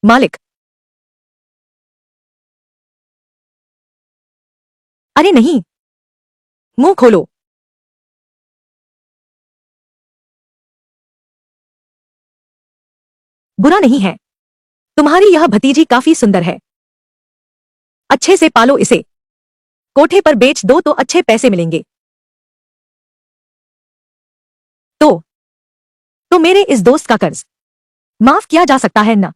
मालिक। अरे नहीं, मुंह खोलो। बुरा नहीं है। तुम्हारी यह भतीजी काफी सुंदर है। अच्छे से पालो इसे। कोठे पर बेच दो तो अच्छे पैसे मिलेंगे। तो मेरे इस दोस्त का कर्ज माफ किया जा सकता है ना?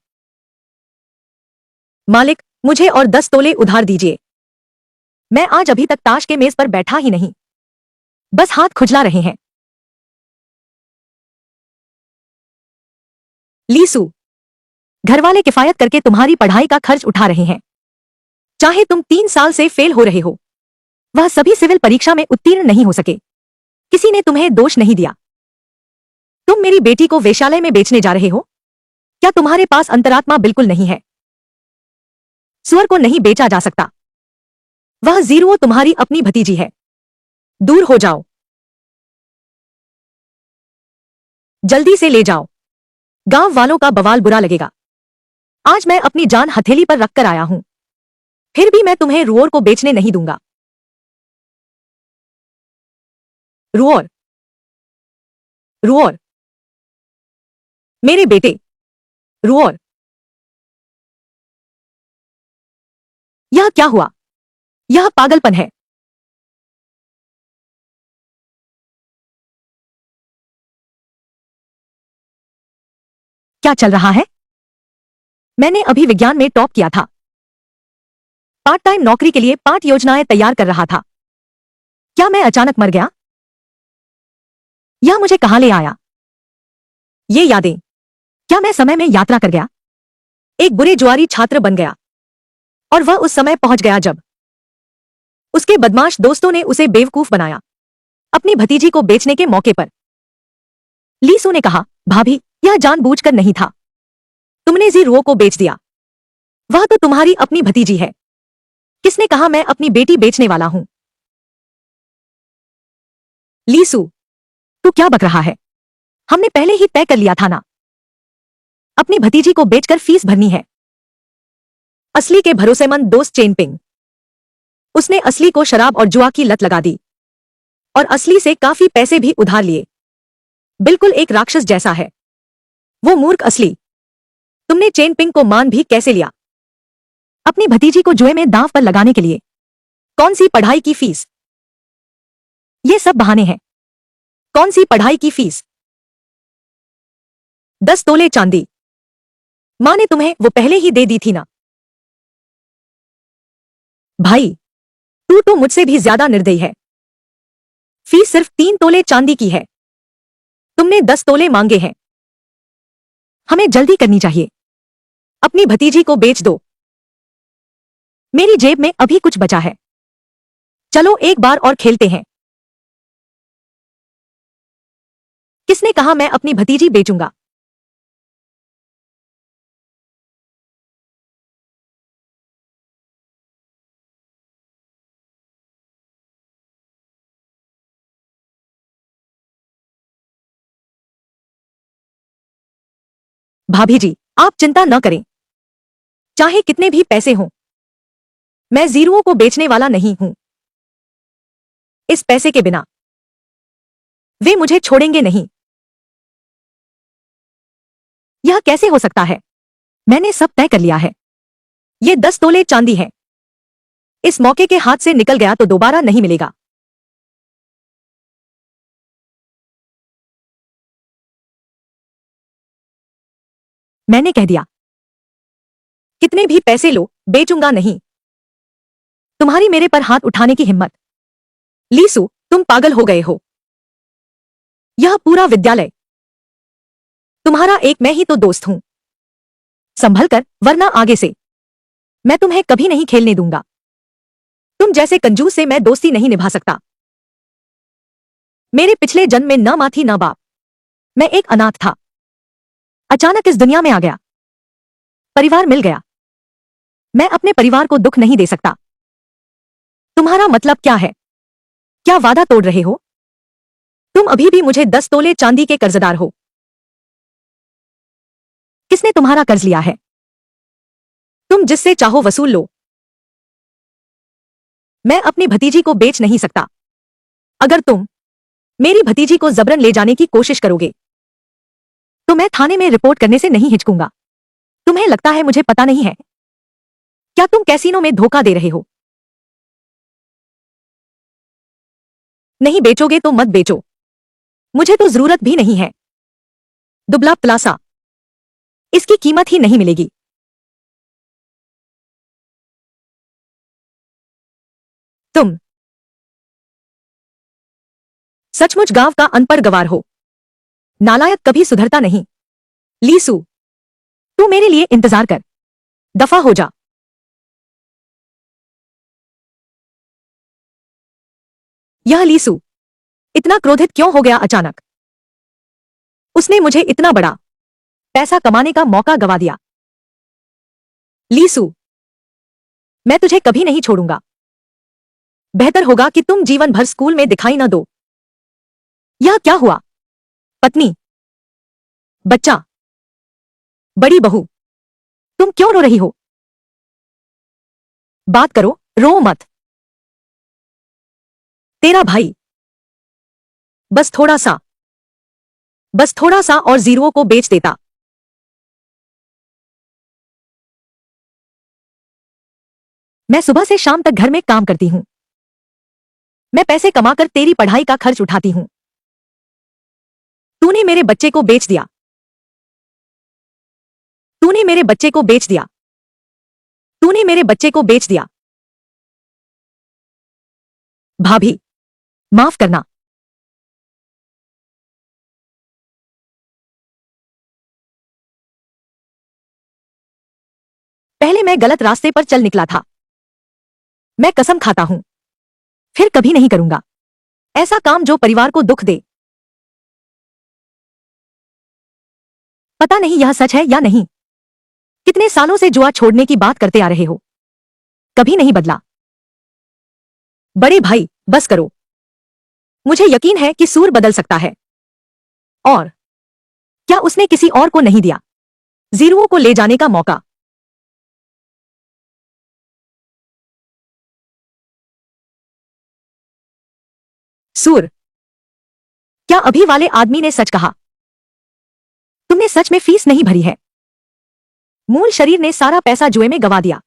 मालिक, मुझे और 10 तोले उधार दीजिए। मैं आज अभी तक ताश के मेज पर बैठा ही नहीं, बस हाथ खुजला रहे हैं। लीसू, घरवाले किफायत करके तुम्हारी पढ़ाई का खर्च उठा रहे हैं। चाहे तुम 3 साल से फेल हो रहे हो, वह सभी सिविल परीक्षा में उत्तीर्ण नहीं हो सके। किसी ने तुम्हें दोष नहीं दिया। तुम मेरी बेटी को वेश्यालय में बेचने जा रहे हो? क्या तुम्हारे पास अंतरात्मा बिल्कुल नहीं है? सुअर को नहीं बेचा जा सकता। वह जीरो तुम्हारी अपनी भतीजी है। दूर हो जाओ। जल्दी से ले जाओ। गांव वालों का बवाल बुरा लगेगा। आज मैं अपनी जान हथेली पर रखकर आया हूं, फिर भी मैं तुम्हें रुओर को बेचने नहीं दूंगा। रुओर, रुओर, मेरे बेटे, रुओर। यह क्या हुआ? यह पागलपन है। क्या चल रहा है? मैंने अभी विज्ञान में टॉप किया था। पार्ट टाइम नौकरी के लिए पाठ योजनाएं तैयार कर रहा था। क्या मैं अचानक मर गया? यह मुझे कहां ले आया? ये यादें। क्या मैं समय में यात्रा कर गया? एक बुरे जुआरी छात्र बन गया, और वह उस समय पहुंच गया जब उसके बदमाश दोस्तों ने उसे बेवकूफ बनाया, अपनी भतीजी को बेचने के मौके पर। लीसू ने कहा, भाभी, यह जानबूझकर नहीं था। तुमने जीरो को बेच दिया। वह तो तुम्हारी अपनी भतीजी है। किसने कहा मैं अपनी बेटी बेचने वाला हूं? लीसू, तू क्या बक रहा है? हमने पहले ही तय कर लिया था ना। अपनी भतीजी को बेचकर फीस भरनी है। असली के भरोसेमंद दोस्त चेनपिंग। उसने असली को शराब और जुआ की लत लगा दी, और असली से काफी पैसे भी उधार लिए। बिल्कुल एक राक्षस जैसा है वो मूर्ख असली। तुमने चेनपिंग को मान भी कैसे लिया? अपनी भतीजी को जुए में दांव पर लगाने के लिए। कौन सी पढ़ाई की फीस? ये सब बहाने हैं। कौन सी पढ़ाई की फीस? 10 तोले चांदी। मां ने तुम्हें वो पहले ही दे दी थी ना। भाई, तू तो मुझसे भी ज्यादा निर्दयी है। फीस सिर्फ 3 तोले चांदी की है। तुमने 10 तोले मांगे हैं। हमें जल्दी करनी चाहिए। अपनी भतीजी को बेच दो। मेरी जेब में अभी कुछ बचा है। चलो एक बार और खेलते हैं। किसने कहा मैं अपनी भतीजी बेचूंगा? भाभी जी, आप चिंता न करें। चाहे कितने भी पैसे हों, मैं जीरुओं को बेचने वाला नहीं हूं। इस पैसे के बिना वे मुझे छोड़ेंगे नहीं। यह कैसे हो सकता है? मैंने सब तय कर लिया है। ये 10 तोले चांदी है। इस मौके के हाथ से निकल गया तो दोबारा नहीं मिलेगा। मैंने कह दिया, कितने भी पैसे लो, बेचूंगा नहीं। तुम्हारी मेरे पर हाथ उठाने की हिम्मत? लीसू, तुम पागल हो गए हो। यह पूरा विद्यालय तुम्हारा एक मैं ही तो दोस्त हूं। संभल कर, वरना आगे से मैं तुम्हें कभी नहीं खेलने दूंगा। तुम जैसे कंजूस से मैं दोस्ती नहीं निभा सकता। मेरे पिछले जन्म में न मां थी न बाप। मैं एक अनाथ था। अचानक इस दुनिया में आ गया। परिवार मिल गया। मैं अपने परिवार को दुख नहीं दे सकता। तुम्हारा मतलब क्या है? क्या वादा तोड़ रहे हो? तुम अभी भी मुझे 10 तोले चांदी के कर्जदार हो। किसने तुम्हारा कर्ज लिया है? तुम जिससे चाहो वसूल लो। मैं अपनी भतीजी को बेच नहीं सकता। अगर तुम मेरी भतीजी को जबरन ले जाने की कोशिश करोगे तो मैं थाने में रिपोर्ट करने से नहीं हिचकूंगा। तुम्हें लगता है मुझे पता नहीं है? क्या तुम कैसीनो में धोखा दे रहे हो? नहीं बेचोगे तो मत बेचो, मुझे तो जरूरत भी नहीं है। दुबला पतलासा, इसकी कीमत ही नहीं मिलेगी। तुम सचमुच गांव का अनपढ़ गवार हो। नालायक कभी सुधरता नहीं। लीसू, तू मेरे लिए इंतजार कर। दफा हो जा। यह लीसू इतना क्रोधित क्यों हो गया अचानक? उसने मुझे इतना बड़ा पैसा कमाने का मौका गवा दिया। लीसू, मैं तुझे कभी नहीं छोड़ूंगा। बेहतर होगा कि तुम जीवन भर स्कूल में दिखाई न दो। यह क्या हुआ? पत्नी, बच्चा, बड़ी बहू, तुम क्यों रो रही हो? बात करो, रो मत। तेरा भाई बस थोड़ा सा और जीरों को बेच देता। मैं सुबह से शाम तक घर में काम करती हूं। मैं पैसे कमाकर तेरी पढ़ाई का खर्च उठाती हूं। तूने मेरे बच्चे को बेच दिया। तूने मेरे बच्चे को बेच दिया। तूने मेरे बच्चे को बेच दिया। भाभी, माफ करना। पहले मैं गलत रास्ते पर चल निकला था। मैं कसम खाता हूं, फिर कभी नहीं करूंगा ऐसा काम जो परिवार को दुख दे। पता नहीं यह सच है या नहीं। कितने सालों से जुआ छोड़ने की बात करते आ रहे हो, कभी नहीं बदला। बड़े भाई, बस करो। मुझे यकीन है कि सूर बदल सकता है। और क्या उसने किसी और को नहीं दिया जीरुओं को ले जाने का मौका? सूर, क्या अभी वाले आदमी ने सच कहा? तुमने सच में फीस नहीं भरी है। मूल शरीर ने सारा पैसा जुए में गवा दिया।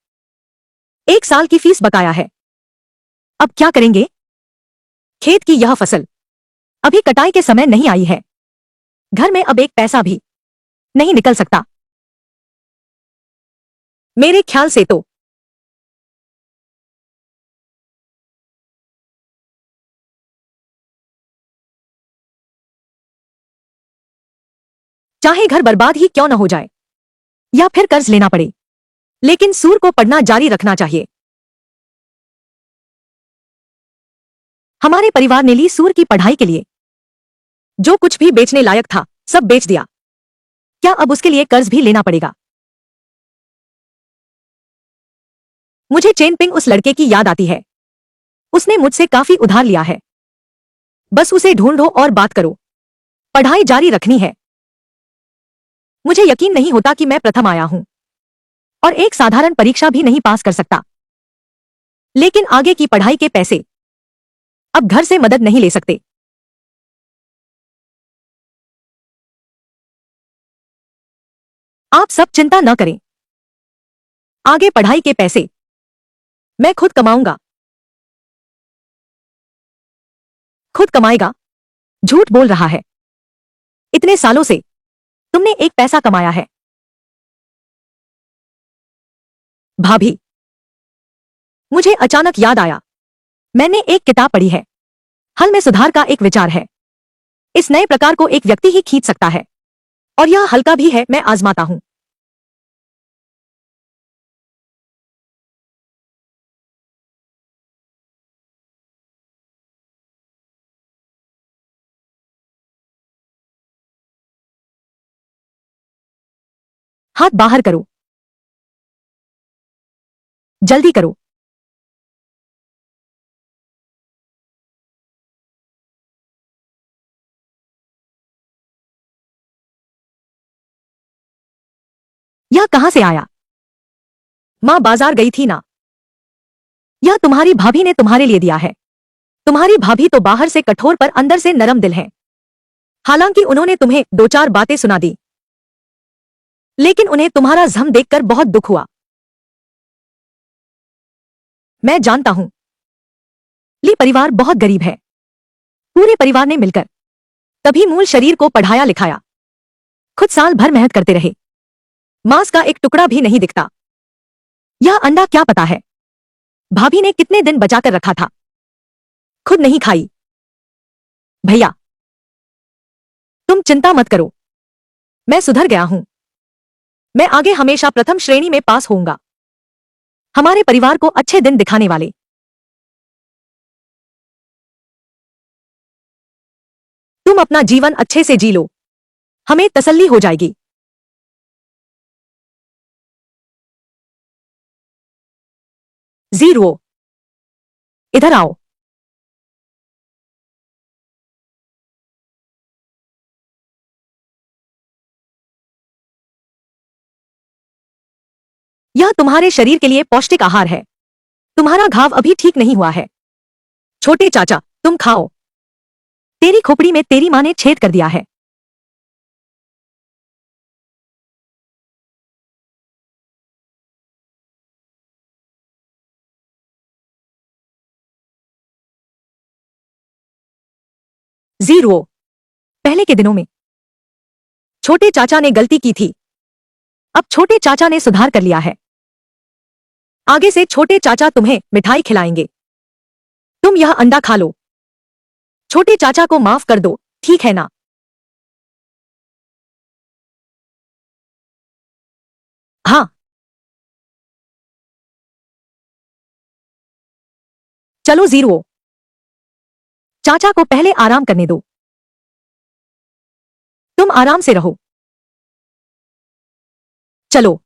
1 साल की फीस बकाया है। अब क्या करेंगे? खेत की यह फसल अभी कटाई के समय नहीं आई है। घर में अब एक पैसा भी नहीं निकल सकता। मेरे ख्याल से तो चाहे घर बर्बाद ही क्यों न हो जाए या फिर कर्ज लेना पड़े, लेकिन सूर को पढ़ना जारी रखना चाहिए। हमारे परिवार ने ली सूर की पढ़ाई के लिए जो कुछ भी बेचने लायक था सब बेच दिया। क्या अब उसके लिए कर्ज भी लेना पड़ेगा? मुझे चेनपिंग उस लड़के की याद आती है। उसने मुझसे काफी उधार लिया है। बस उसे ढूंढो और बात करो। पढ़ाई जारी रखनी है। मुझे यकीन नहीं होता कि मैं प्रथम आया हूं और एक साधारण परीक्षा भी नहीं पास कर सकता, लेकिन आगे की पढ़ाई के पैसे अब घर से मदद नहीं ले सकते। आप सब चिंता न करें। आगे पढ़ाई के पैसे मैं खुद कमाऊंगा। खुद कमाएगा? झूठ बोल रहा है। इतने सालों से तुमने एक पैसा कमाया है। भाभी, मुझे अचानक याद आया, मैंने एक किताब पढ़ी है। हल में सुधार का एक विचार है। इस नए प्रकार को एक व्यक्ति ही खींच सकता है और यह हल्का भी है। मैं आजमाता हूं। हाथ बाहर करो, जल्दी करो। यह कहां से आया? माँ बाजार गई थी ना। यह तुम्हारी भाभी ने तुम्हारे लिए दिया है। तुम्हारी भाभी तो बाहर से कठोर पर अंदर से नरम दिल है। हालांकि उन्होंने तुम्हें दो चार बातें सुना दी, लेकिन उन्हें तुम्हारा जख्म देखकर बहुत दुख हुआ। मैं जानता हूं, ली परिवार बहुत गरीब है। पूरे परिवार ने मिलकर तभी मूल शरीर को पढ़ाया लिखाया। खुद साल भर मेहनत करते रहे। मांस का एक टुकड़ा भी नहीं दिखता। यह अंडा क्या पता है भाभी ने कितने दिन बचाकर रखा था, खुद नहीं खाई। भैया, तुम चिंता मत करो, मैं सुधर गया हूं। मैं आगे हमेशा प्रथम श्रेणी में पास होऊंगा। हमारे परिवार को अच्छे दिन दिखाने वाले। तुम अपना जीवन अच्छे से जी लो, हमें तसल्ली हो जाएगी। जीरो, इधर आओ। यह तुम्हारे शरीर के लिए पौष्टिक आहार है। तुम्हारा घाव अभी ठीक नहीं हुआ है। छोटे चाचा, तुम खाओ। तेरी खोपड़ी में तेरी माँ ने छेद कर दिया है। जीरो, पहले के दिनों में छोटे चाचा ने गलती की थी। अब छोटे चाचा ने सुधार कर लिया है। आगे से छोटे चाचा तुम्हें मिठाई खिलाएंगे। तुम यह अंडा खा लो। छोटे चाचा को माफ कर दो, ठीक है ना? हाँ। चलो जीरो, चाचा को पहले आराम करने दो। तुम आराम से रहो। चलो।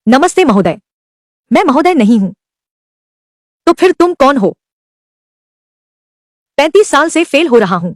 नमस्ते महोदय। मैं महोदय नहीं हूं। तो फिर तुम कौन हो? 35 साल से फेल हो रहा हूं।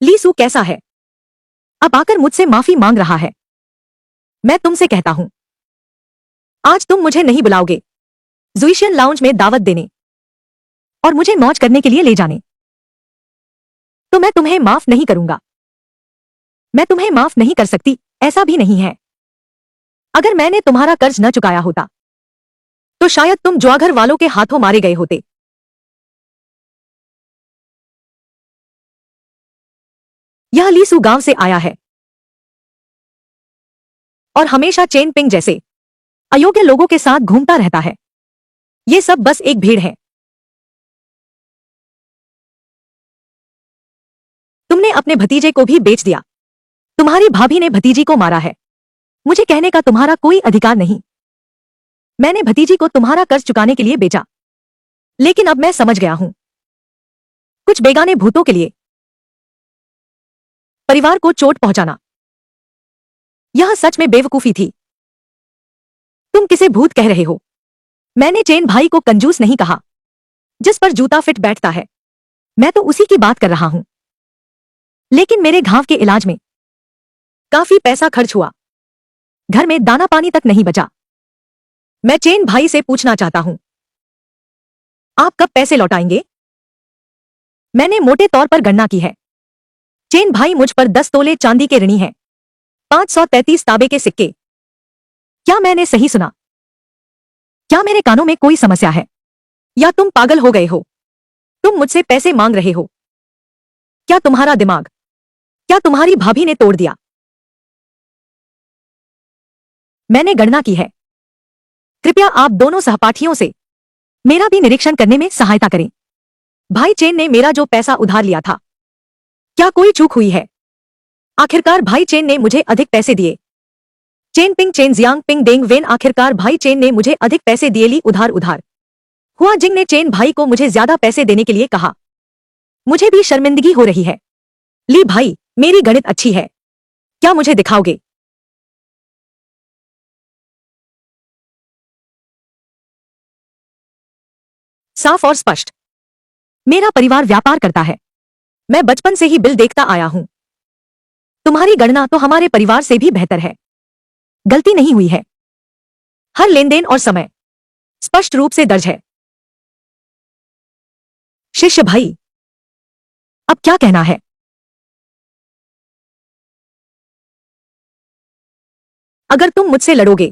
लीसू कैसा है? अब आकर मुझसे माफी मांग रहा है। मैं तुमसे कहता हूं, आज तुम मुझे नहीं बुलाओगे जुइशियन लाउंज में दावत देने और मुझे मौज करने के लिए ले जाने, तो मैं तुम्हें माफ नहीं करूंगा। मैं तुम्हें माफ नहीं कर सकती, ऐसा भी नहीं है। अगर मैंने तुम्हारा कर्ज न चुकाया होता तो शायद तुम जुआघर वालों के हाथों मारे गए होते। यह लीसू गांव से आया है और हमेशा चेन पिंग जैसे अयोग्य लोगों के साथ घूमता रहता है। ये सब बस एक भीड़ है। तुमने अपने भतीजे को भी बेच दिया। तुम्हारी भाभी ने भतीजी को मारा है। मुझे कहने का तुम्हारा कोई अधिकार नहीं। मैंने भतीजी को तुम्हारा कर्ज चुकाने के लिए बेचा, लेकिन अब मैं समझ गया हूं, कुछ बेगाने भूतों के लिए परिवार को चोट पहुंचाना, यह सच में बेवकूफी थी। तुम किसे भूत कह रहे हो? मैंने चेन भाई को कंजूस नहीं कहा। जिस पर जूता फिट बैठता है, मैं तो उसी की बात कर रहा हूं। लेकिन मेरे घाव के इलाज में काफी पैसा खर्च हुआ। घर में दाना पानी तक नहीं बचा। मैं चेन भाई से पूछना चाहता हूं, आप कब पैसे लौटाएंगे? मैंने मोटे तौर पर गणना की है। चेन भाई, मुझ पर 10 तोले चांदी के ऋणी हैं, 533 तांबे के सिक्के। क्या मैंने सही सुना? क्या मेरे कानों में कोई समस्या है, या तुम पागल हो गए हो? तुम मुझसे पैसे मांग रहे हो? क्या तुम्हारा दिमाग, क्या तुम्हारी भाभी ने तोड़ दिया? मैंने गणना की है। कृपया आप दोनों सहपाठियों से मेरा भी निरीक्षण करने में सहायता करें। भाई चेन ने मेरा जो पैसा उधार लिया था, क्या कोई चूक हुई है? आखिरकार भाई चेन ने मुझे अधिक पैसे दिए। Chen Ping Chen Jiang Ping Deng Wen. आखिरकार भाई चेन ने मुझे अधिक पैसे दिए। ली उधार उधार। हुआ जिंग ने चेन भाई को मुझे ज्यादा पैसे देने के लिए कहा। मुझे भी शर्मिंदगी हो रही है। ली भाई, मेरी गणित अच्छी है, क्या मुझे दिखाओगे? साफ और स्पष्ट। मेरा परिवार व्यापार करता है, मैं बचपन से ही बिल देखता आया हूं। तुम्हारी गणना तो हमारे परिवार से भी बेहतर है। गलती नहीं हुई है। हर लेनदेन और समय स्पष्ट रूप से दर्ज है। शिष्य भाई, अब क्या कहना है? अगर तुम मुझसे लड़ोगे,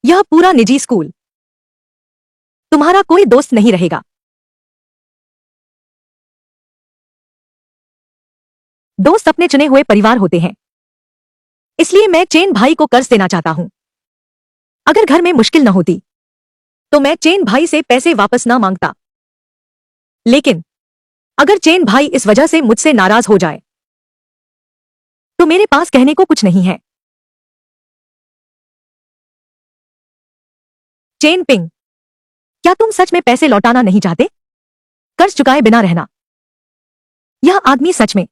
यह पूरा निजी स्कूल, तुम्हारा कोई दोस्त नहीं रहेगा। दोस्त अपने चुने हुए परिवार होते हैं, इसलिए मैं चेन भाई को कर्ज देना चाहता हूं। अगर घर में मुश्किल न होती, तो मैं चेन भाई से पैसे वापस ना मांगता। लेकिन अगर चेन भाई इस वजह से मुझसे नाराज हो जाए, तो मेरे पास कहने को कुछ नहीं है। चेन पिंग, क्या तुम सच में पैसे लौटाना नहीं चाहते? कर्ज चुकाए बिना रहना, यह आदमी सच में।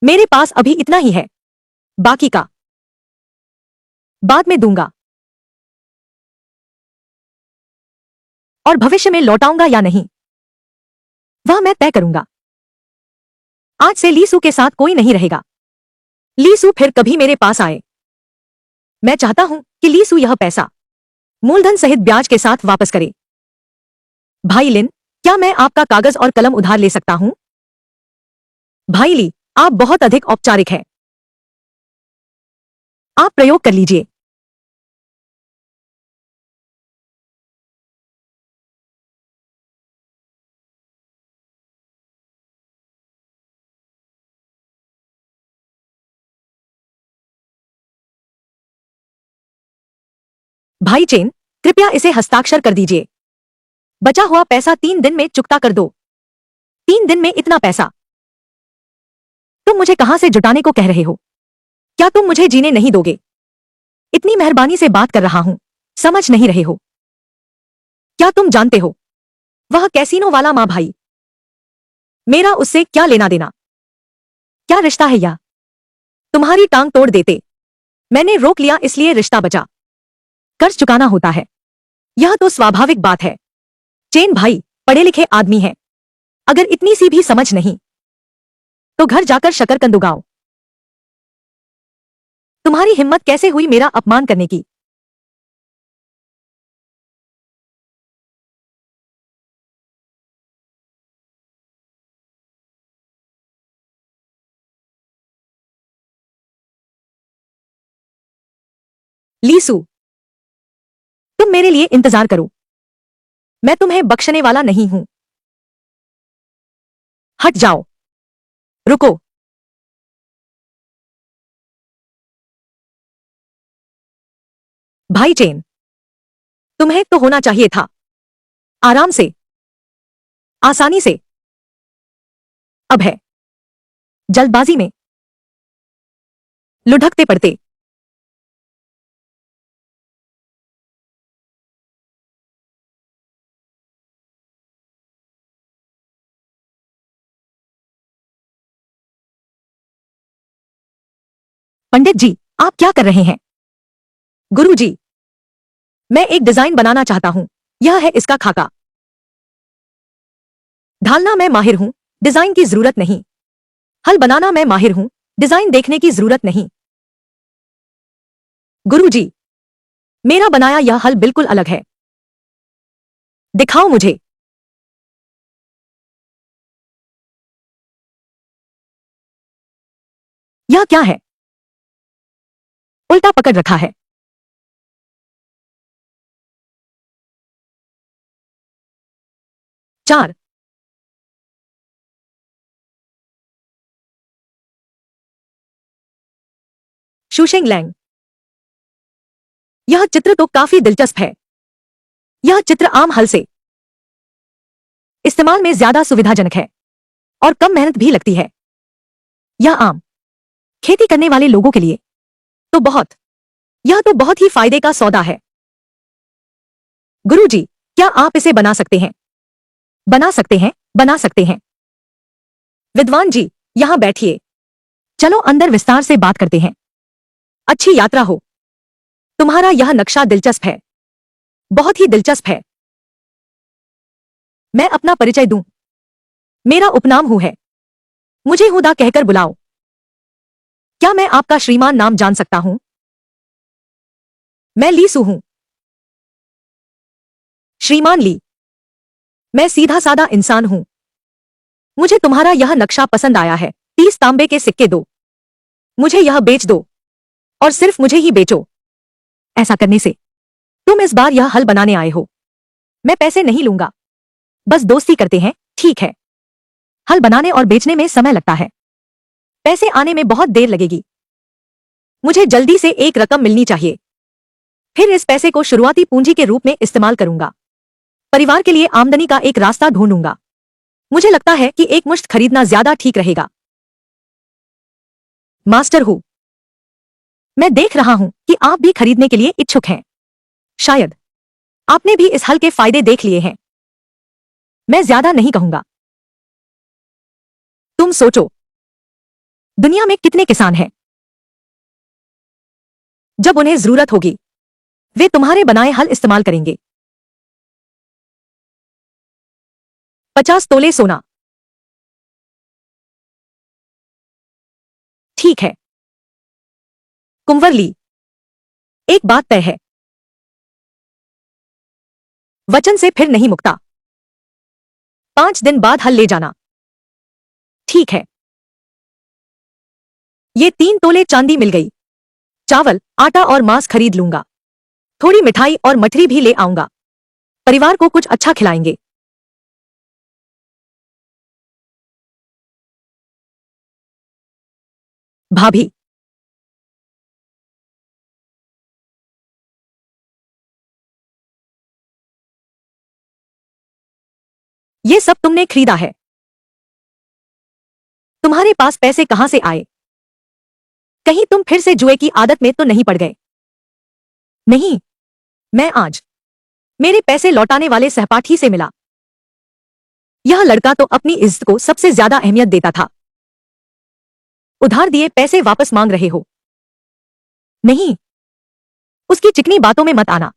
मेरे पास अभी इतना ही है, बाकी का बाद में दूंगा। और भविष्य में लौटाऊंगा या नहीं, वह मैं तय करूंगा। आज से लीसू के साथ कोई नहीं रहेगा। लीसू फिर कभी मेरे पास आए, मैं चाहता हूं कि लीसू यह पैसा मूलधन सहित ब्याज के साथ वापस करे। भाई लिन, क्या मैं आपका कागज और कलम उधार ले सकता हूं? भाई ली, आप बहुत अधिक औपचारिक हैं। आप प्रयोग कर लीजिए। भाई चेन, कृपया इसे हस्ताक्षर कर दीजिए। बचा हुआ पैसा 3 दिन में चुकता कर दो। 3 दिन में इतना पैसा तुम मुझे कहां से जुटाने को कह रहे हो? क्या तुम मुझे जीने नहीं दोगे? इतनी मेहरबानी से बात कर रहा हूं, समझ नहीं रहे हो? क्या तुम जानते हो, वह कैसीनो वाला मां भाई, मेरा उससे क्या लेना देना? क्या रिश्ता है यह? तुम्हारी टांग तोड़ देते, मैंने रोक लिया इसलिए रिश्ता बचा। कर्ज चुकाना होता है, यह तो स्वाभाविक बात है। चेन भाई पढ़े लिखे आदमी हैं, अगर इतनी सी भी समझ नहीं, तो घर जाकर शकरकंद उगाओ। तुम्हारी हिम्मत कैसे हुई मेरा अपमान करने की? लीसू, तुम मेरे लिए इंतजार करो, मैं तुम्हें बख्शने वाला नहीं हूं। हट जाओ, रुको। भाई चेन, तुम्हें तो होना चाहिए था, आराम से, आसानी से। अब है जल्दबाजी में, लुढ़कते पड़ते। पंडित जी, आप क्या कर रहे हैं? गुरु जी, मैं एक डिजाइन बनाना चाहता हूं, यह है इसका खाका। ढालना मैं माहिर हूं, डिजाइन की जरूरत नहीं। हल बनाना मैं माहिर हूं, डिजाइन देखने की जरूरत नहीं। गुरु जी, मेरा बनाया यह हल बिल्कुल अलग है, दिखाओ मुझे। यह क्या है? उल्टा पकड़ रखा है। 4। शूशेंग लैंग। यह चित्र तो काफी दिलचस्प है। यह चित्र आम हल से इस्तेमाल में ज्यादा सुविधाजनक है और कम मेहनत भी लगती है। यह आम खेती करने वाले लोगों के लिए यह तो बहुत ही फायदे का सौदा है। गुरुजी, क्या आप इसे बना सकते हैं? बना सकते हैं, बना सकते हैं। विद्वान जी, यहां बैठिए। चलो अंदर विस्तार से बात करते हैं। अच्छी यात्रा हो। तुम्हारा यह नक्शा दिलचस्प है, बहुत ही दिलचस्प है। मैं अपना परिचय दूं। मेरा उपनाम हु है। मुझे हुदा कहकर बुलाओ। क्या मैं आपका श्रीमान नाम जान सकता हूं? मैं ली सू हूं। श्रीमान ली, मैं सीधा साधा इंसान हूं। मुझे तुम्हारा यह नक्शा पसंद आया है। 30 तांबे के सिक्के दो। मुझे यह बेच दो और सिर्फ मुझे ही बेचो। ऐसा करने से तुम इस बार यह हल बनाने आए हो। मैं पैसे नहीं लूंगा, बस दोस्ती करते हैं, ठीक है? हल बनाने और बेचने में समय लगता है, पैसे आने में बहुत देर लगेगी। मुझे जल्दी से एक रकम मिलनी चाहिए, फिर इस पैसे को शुरुआती पूंजी के रूप में इस्तेमाल करूंगा। परिवार के लिए आमदनी का एक रास्ता ढूंढूंगा। मुझे लगता है कि एक मुश्त खरीदना ज्यादा ठीक रहेगा। मास्टर हूं, मैं देख रहा हूं कि आप भी खरीदने के लिए इच्छुक हैं। शायद आपने भी इस हल के फायदे देख लिए हैं। मैं ज्यादा नहीं कहूंगा। तुम सोचो, दुनिया में कितने किसान हैं? जब उन्हें जरूरत होगी, वे तुम्हारे बनाए हल इस्तेमाल करेंगे। 50 तोले सोना। ठीक है। कुंवर ली, एक बात तय है, वचन से फिर नहीं मुकता। 5 दिन बाद हल ले जाना। ठीक है। ये 3 तोले चांदी मिल गई। चावल, आटा और मांस खरीद लूंगा। थोड़ी मिठाई और मठरी भी ले आऊंगा। परिवार को कुछ अच्छा खिलाएंगे। भाभी, ये सब तुमने खरीदा है? तुम्हारे पास पैसे कहां से आए? कहीं तुम फिर से जुए की आदत में तो नहीं पड़ गए? नहीं, मैं आज मेरे पैसे लौटाने वाले सहपाठी से मिला। यह लड़का तो अपनी इज्जत को सबसे ज्यादा अहमियत देता था। उधार दिए पैसे वापस मांग रहे हो? नहीं, उसकी चिकनी बातों में मत आना।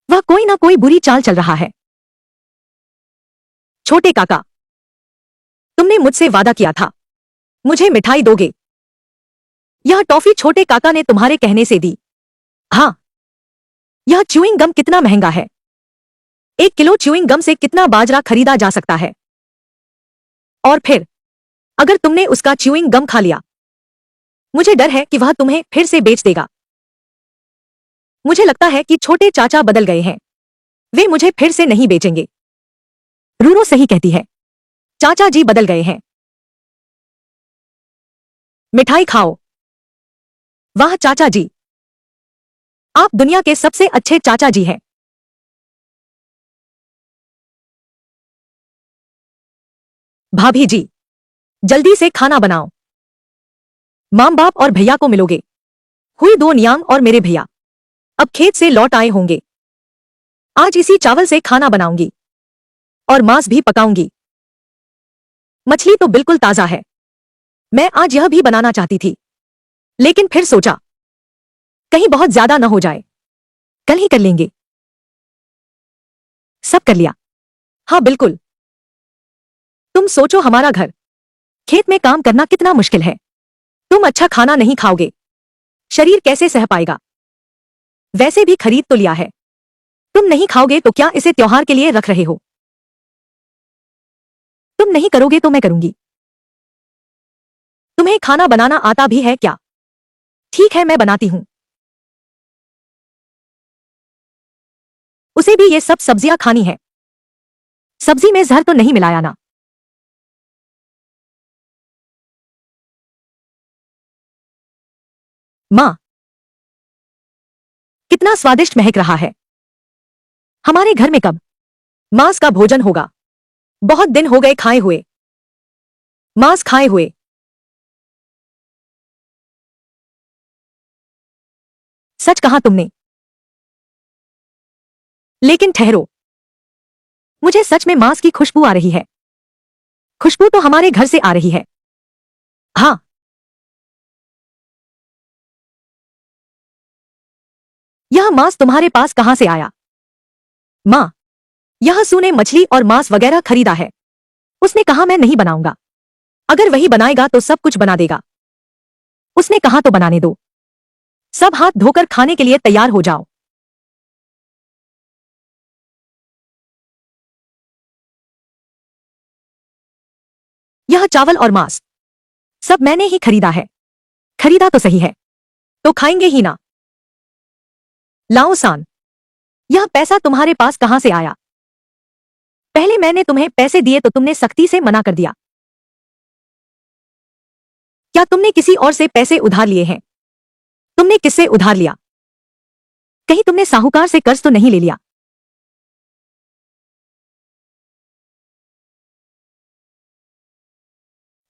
वह कोई ना कोई बुरी चाल चल रहा है। छोटे काका, तुमने मुझसे वादा किया था, मुझे मिठाई दोगे। यह टॉफी छोटे काका ने तुम्हारे कहने से दी। हाँ, यह च्यूइंग गम कितना महंगा है? 1 किलो च्यूइंग गम से कितना बाजरा खरीदा जा सकता है? और फिर अगर तुमने उसका च्यूइंग गम खा लिया, मुझे डर है कि वह तुम्हें फिर से बेच देगा। मुझे लगता है कि छोटे चाचा बदल गए हैं। वे मुझे फिर से नहीं बेचेंगे। रूरो सही कहती है, चाचा जी बदल गए हैं। मिठाई खाओ। वाह चाचा जी, आप दुनिया के सबसे अच्छे चाचा जी हैं। भाभी जी, जल्दी से खाना बनाओ। माम बाप और भैया को मिलोगे। हुई दो नियांग और मेरे भैया अब खेत से लौट आए होंगे। आज इसी चावल से खाना बनाऊंगी और मांस भी पकाऊंगी। मछली तो बिल्कुल ताजा है। मैं आज यह भी बनाना चाहती थी, लेकिन फिर सोचा कहीं बहुत ज्यादा न हो जाए। कल ही कर लेंगे। सब कर लिया। हाँ बिल्कुल। तुम सोचो, हमारा घर खेत में काम करना कितना मुश्किल है। तुम अच्छा खाना नहीं खाओगे, शरीर कैसे सह पाएगा? वैसे भी खरीद तो लिया है। तुम नहीं खाओगे तो क्या इसे त्योहार के लिए रख रहे हो? तुम नहीं करोगे तो मैं करूंगी। तुम्हें खाना बनाना आता भी है क्या? ठीक है, मैं बनाती हूं। उसे भी ये सब सब्जियां खानी है। सब्जी में जहर तो नहीं मिलाया ना? माँ, कितना स्वादिष्ट महक रहा है। हमारे घर में कब मांस का भोजन होगा? बहुत दिन हो गए खाए हुए, मांस खाए हुए। सच कहा तुमने। लेकिन ठहरो, मुझे सच में मांस की खुशबू आ रही है। खुशबू तो हमारे घर से आ रही है। हाँ, यह मांस तुम्हारे पास कहां से आया? माँ, यह सू ने मछली और मांस वगैरह खरीदा है। उसने कहा मैं नहीं बनाऊंगा। अगर वही बनाएगा तो सब कुछ बना देगा। उसने कहा तो बनाने दो। सब हाथ धोकर खाने के लिए तैयार हो जाओ। यह चावल और मांस सब मैंने ही खरीदा है। खरीदा तो सही है, तो खाएंगे ही ना। लाओ सान, यह पैसा तुम्हारे पास कहां से आया? पहले मैंने तुम्हें पैसे दिए तो तुमने सख्ती से मना कर दिया। क्या तुमने किसी और से पैसे उधार लिए हैं? तुमने किससे उधार लिया? कहीं तुमने साहूकार से कर्ज तो नहीं ले लिया?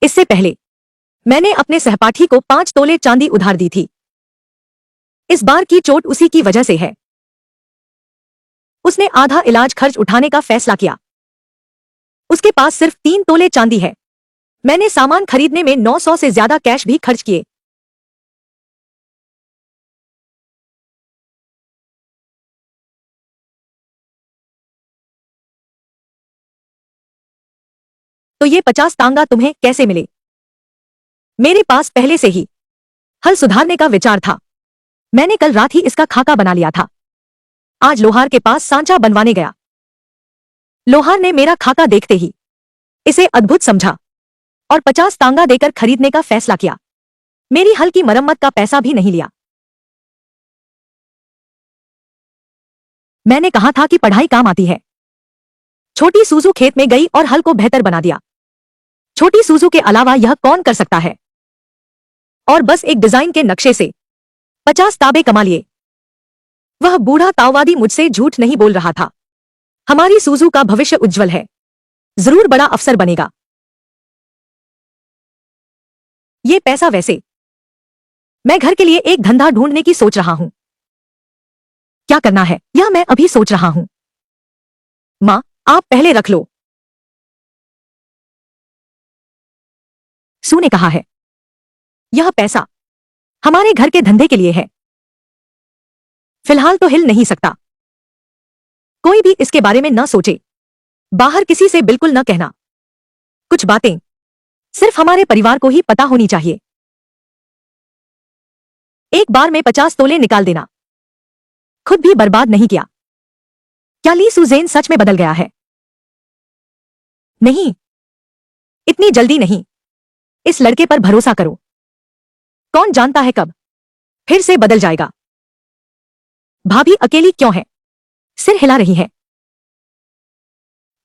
इससे पहले मैंने अपने सहपाठी को 5 तोले चांदी उधार दी थी। इस बार की चोट उसी की वजह से है। उसने आधा इलाज खर्च उठाने का फैसला किया। उसके पास सिर्फ 3 तोले चांदी है। मैंने सामान खरीदने में 900 से ज्यादा कैश भी खर्च किए। तो ये 50 तांगा तुम्हें कैसे मिले? मेरे पास पहले से ही हल सुधारने का विचार था। मैंने कल रात ही इसका खाका बना लिया था। आज लोहार के पास सांचा बनवाने गया। लोहार ने मेरा खाका देखते ही इसे अद्भुत समझा और 50 तांगा देकर खरीदने का फैसला किया। मेरी हल की मरम्मत का पैसा भी नहीं लिया। मैंने कहा था कि पढ़ाई काम आती है। छोटी सूजू खेत में गई और हल को बेहतर बना दिया। छोटी सूजू के अलावा यह कौन कर सकता है? और बस एक डिजाइन के नक्शे से 50 ताबे कमा लिए। वह बूढ़ा ताओवादी मुझसे झूठ नहीं बोल रहा था। हमारी सूजू का भविष्य उज्जवल है। जरूर बड़ा अफसर बनेगा। ये पैसा वैसे मैं घर के लिए एक धंधा ढूंढने की सोच रहा हूं। क्या करना है यह मैं अभी सोच रहा हूं। माँ, आप पहले रख लो। सू ने कहा है यह पैसा हमारे घर के धंधे के लिए है। फिलहाल तो हिल नहीं सकता। कोई भी इसके बारे में न सोचे। बाहर किसी से बिल्कुल न कहना। कुछ बातें सिर्फ हमारे परिवार को ही पता होनी चाहिए। एक बार में 50 तोले निकाल देना। खुद भी बर्बाद नहीं किया। क्या ली सुजेन सच में बदल गया है? नहीं, इतनी जल्दी नहीं। इस लड़के पर भरोसा करो। कौन जानता है कब फिर से बदल जाएगा। भाभी अकेली क्यों है? सिर हिला रही है।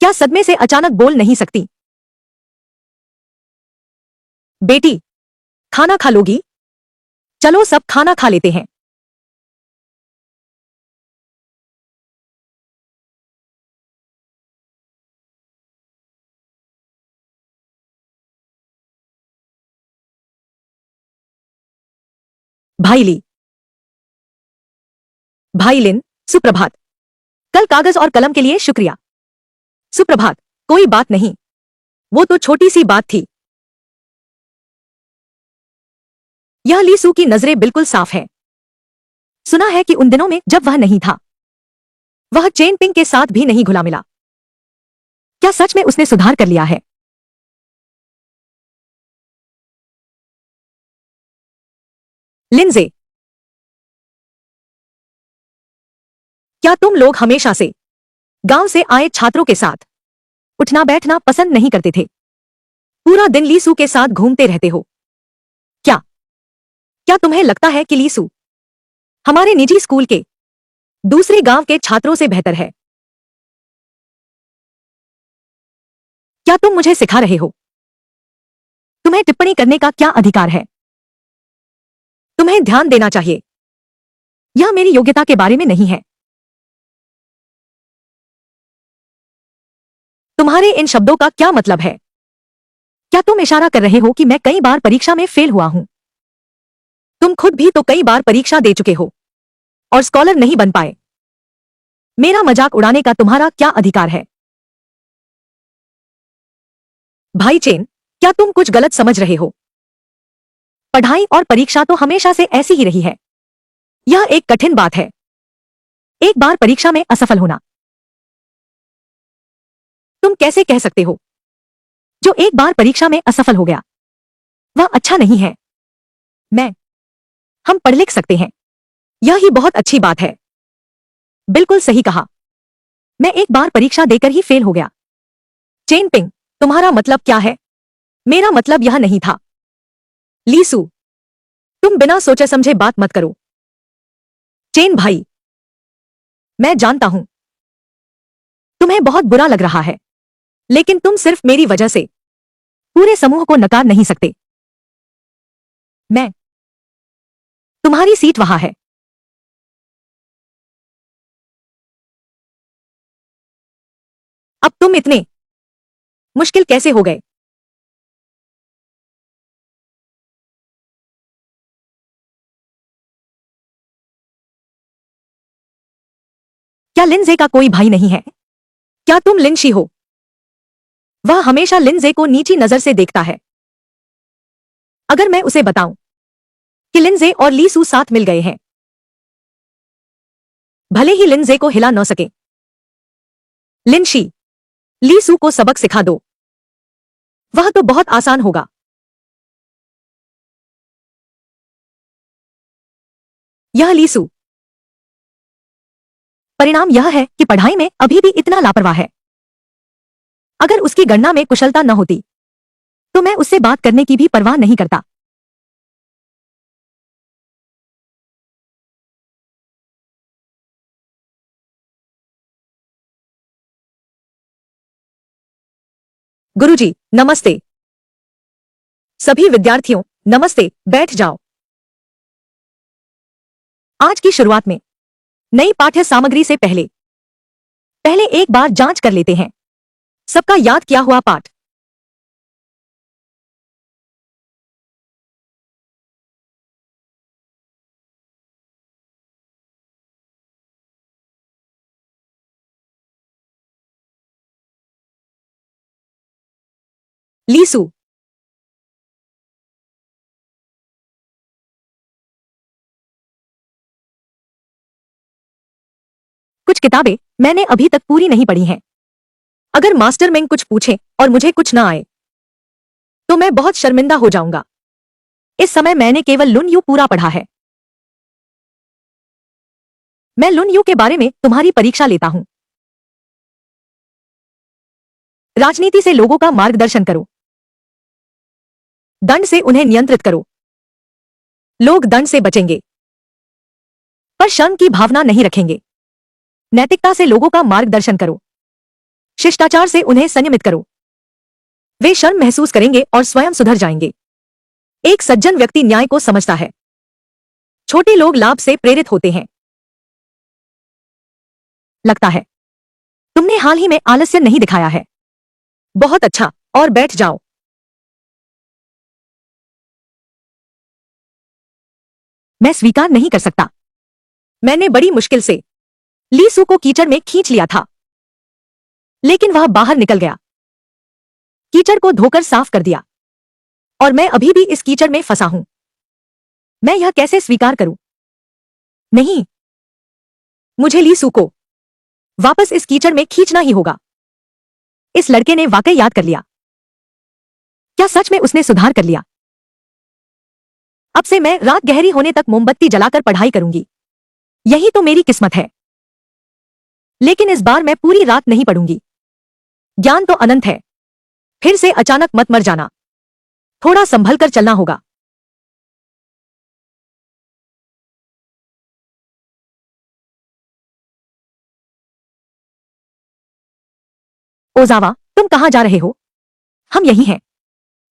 क्या सदमे से अचानक बोल नहीं सकती? बेटी, खाना खा लोगी? चलो सब खाना खा लेते हैं। भाई ली, भाई लिन, सुप्रभात। कल कागज और कलम के लिए शुक्रिया। सुप्रभात, कोई बात नहीं। वो तो छोटी सी बात थी। यह लीसू की नजरें बिल्कुल साफ है। सुना है कि उन दिनों में जब वह नहीं था, वह चेन पिंग के साथ भी नहीं घुला मिला। क्या सच में उसने सुधार कर लिया है? लिंजे, क्या तुम लोग हमेशा से गांव से आए छात्रों के साथ उठना बैठना पसंद नहीं करते थे? पूरा दिन लीसू के साथ घूमते रहते हो। क्या तुम्हें लगता है कि लीसू हमारे निजी स्कूल के दूसरे गांव के छात्रों से बेहतर है? क्या तुम मुझे सिखा रहे हो? तुम्हें टिप्पणी करने का क्या अधिकार है? तुम्हें ध्यान देना चाहिए, यह मेरी योग्यता के बारे में नहीं है। तुम्हारे इन शब्दों का क्या मतलब है? क्या तुम इशारा कर रहे हो कि मैं कई बार परीक्षा में फेल हुआ हूं? तुम खुद भी तो कई बार परीक्षा दे चुके हो और स्कॉलर नहीं बन पाए। मेरा मजाक उड़ाने का तुम्हारा क्या अधिकार है? भाई चेन, क्या तुम कुछ गलत समझ रहे हो? पढ़ाई और परीक्षा तो हमेशा से ऐसी ही रही है। यह एक कठिन बात है, एक बार परीक्षा में असफल होना। तुम कैसे कह सकते हो जो एक बार परीक्षा में असफल हो गया वह अच्छा नहीं है? हम पढ़ लिख सकते हैं, यह ही बहुत अच्छी बात है। बिल्कुल सही कहा, मैं एक बार परीक्षा देकर ही फेल हो गया। चेन पिंग, तुम्हारा मतलब क्या है? मेरा मतलब यह नहीं था। लीसू, तुम बिना सोचे समझे बात मत करो। चेन भाई, मैं जानता हूं तुम्हें बहुत बुरा लग रहा है, लेकिन तुम सिर्फ मेरी वजह से पूरे समूह को नकार नहीं सकते। मैं तुम्हारी सीट वहां है। अब तुम इतने मुश्किल कैसे हो गए? क्या लिंजे का कोई भाई नहीं है? क्या तुम लिंशी हो? वह हमेशा लिंजे को नीची नजर से देखता है। अगर मैं उसे बताऊं कि लिंजे और लीसू साथ मिल गए हैं, भले ही लिंजे को हिला न सके। लिंशी, लीसू को सबक सिखा दो, वह तो बहुत आसान होगा। यह लीसू, परिणाम यह है कि पढ़ाई में अभी भी इतना लापरवाह है। अगर उसकी गणना में कुशलता न होती तो मैं उससे बात करने की भी परवाह नहीं करता। गुरुजी, नमस्ते। सभी विद्यार्थियों, नमस्ते, बैठ जाओ। आज की शुरुआत में नई पाठ्य सामग्री से पहले पहले एक बार जांच कर लेते हैं सबका याद किया हुआ पाठ। लीसू, कुछ किताबें मैंने अभी तक पूरी नहीं पढ़ी हैं। अगर मास्टर मिंग कुछ पूछे और मुझे कुछ ना आए तो मैं बहुत शर्मिंदा हो जाऊंगा। इस समय मैंने केवल लुन यू पूरा पढ़ा है। मैं लुन यू के बारे में तुम्हारी परीक्षा लेता हूं। राजनीति से लोगों का मार्गदर्शन करो, दंड से उन्हें नियंत्रित करो। लोग दंड से बचेंगे पर शर्म की भावना नहीं रखेंगे। नैतिकता से लोगों का मार्गदर्शन करो, शिष्टाचार से उन्हें संयमित करो। वे शर्म महसूस करेंगे और स्वयं सुधर जाएंगे। एक सज्जन व्यक्ति न्याय को समझता है, छोटे लोग लाभ से प्रेरित होते हैं। लगता है तुमने हाल ही में आलस्य नहीं दिखाया है। बहुत अच्छा, और बैठ जाओ। मैं स्वीकार नहीं कर सकता, मैंने बड़ी मुश्किल से लीसू को कीचड़ में खींच लिया था, लेकिन वह बाहर निकल गया। कीचड़ को धोकर साफ कर दिया और मैं अभी भी इस कीचड़ में फंसा हूं। मैं यह कैसे स्वीकार करूं? नहीं, मुझे लीसू को वापस इस कीचड़ में खींचना ही होगा। इस लड़के ने वाकई याद कर लिया। क्या सच में उसने सुधार कर लिया? अब से मैं रात गहरी होने तक मोमबत्ती जलाकर पढ़ाई करूंगी। यही तो मेरी किस्मत है। लेकिन इस बार मैं पूरी रात नहीं पढ़ूंगी। ज्ञान तो अनंत है। फिर से अचानक मत मर जाना। थोड़ा संभल कर चलना होगा। ओजावा, तुम कहाँ जा रहे हो? हम यही हैं।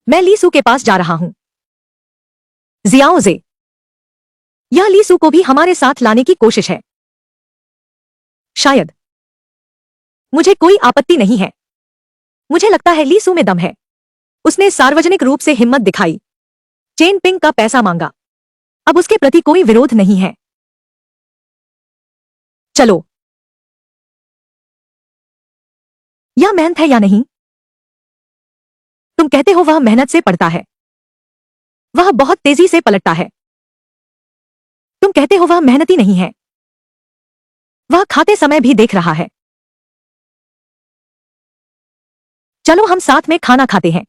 मैं लीसू के पास जा रहा हूं। जियाओजे, यह लीसू को भी हमारे साथ लाने की कोशिश है। शायद। मुझे कोई आपत्ति नहीं है। मुझे लगता है लीसू में दम है। उसने सार्वजनिक रूप से हिम्मत दिखाई। चेन पिंग का पैसा मांगा। अब उसके प्रति कोई विरोध नहीं है। चलो। यह मेहनत है या नहीं? तुम कहते हो वह मेहनत से पढ़ता है। वह बहुत तेजी से पलटता है। तुम कहते हो वह मेहनती नहीं है। वह खाते समय भी देख रहा है। चलो हम साथ में खाना खाते हैं।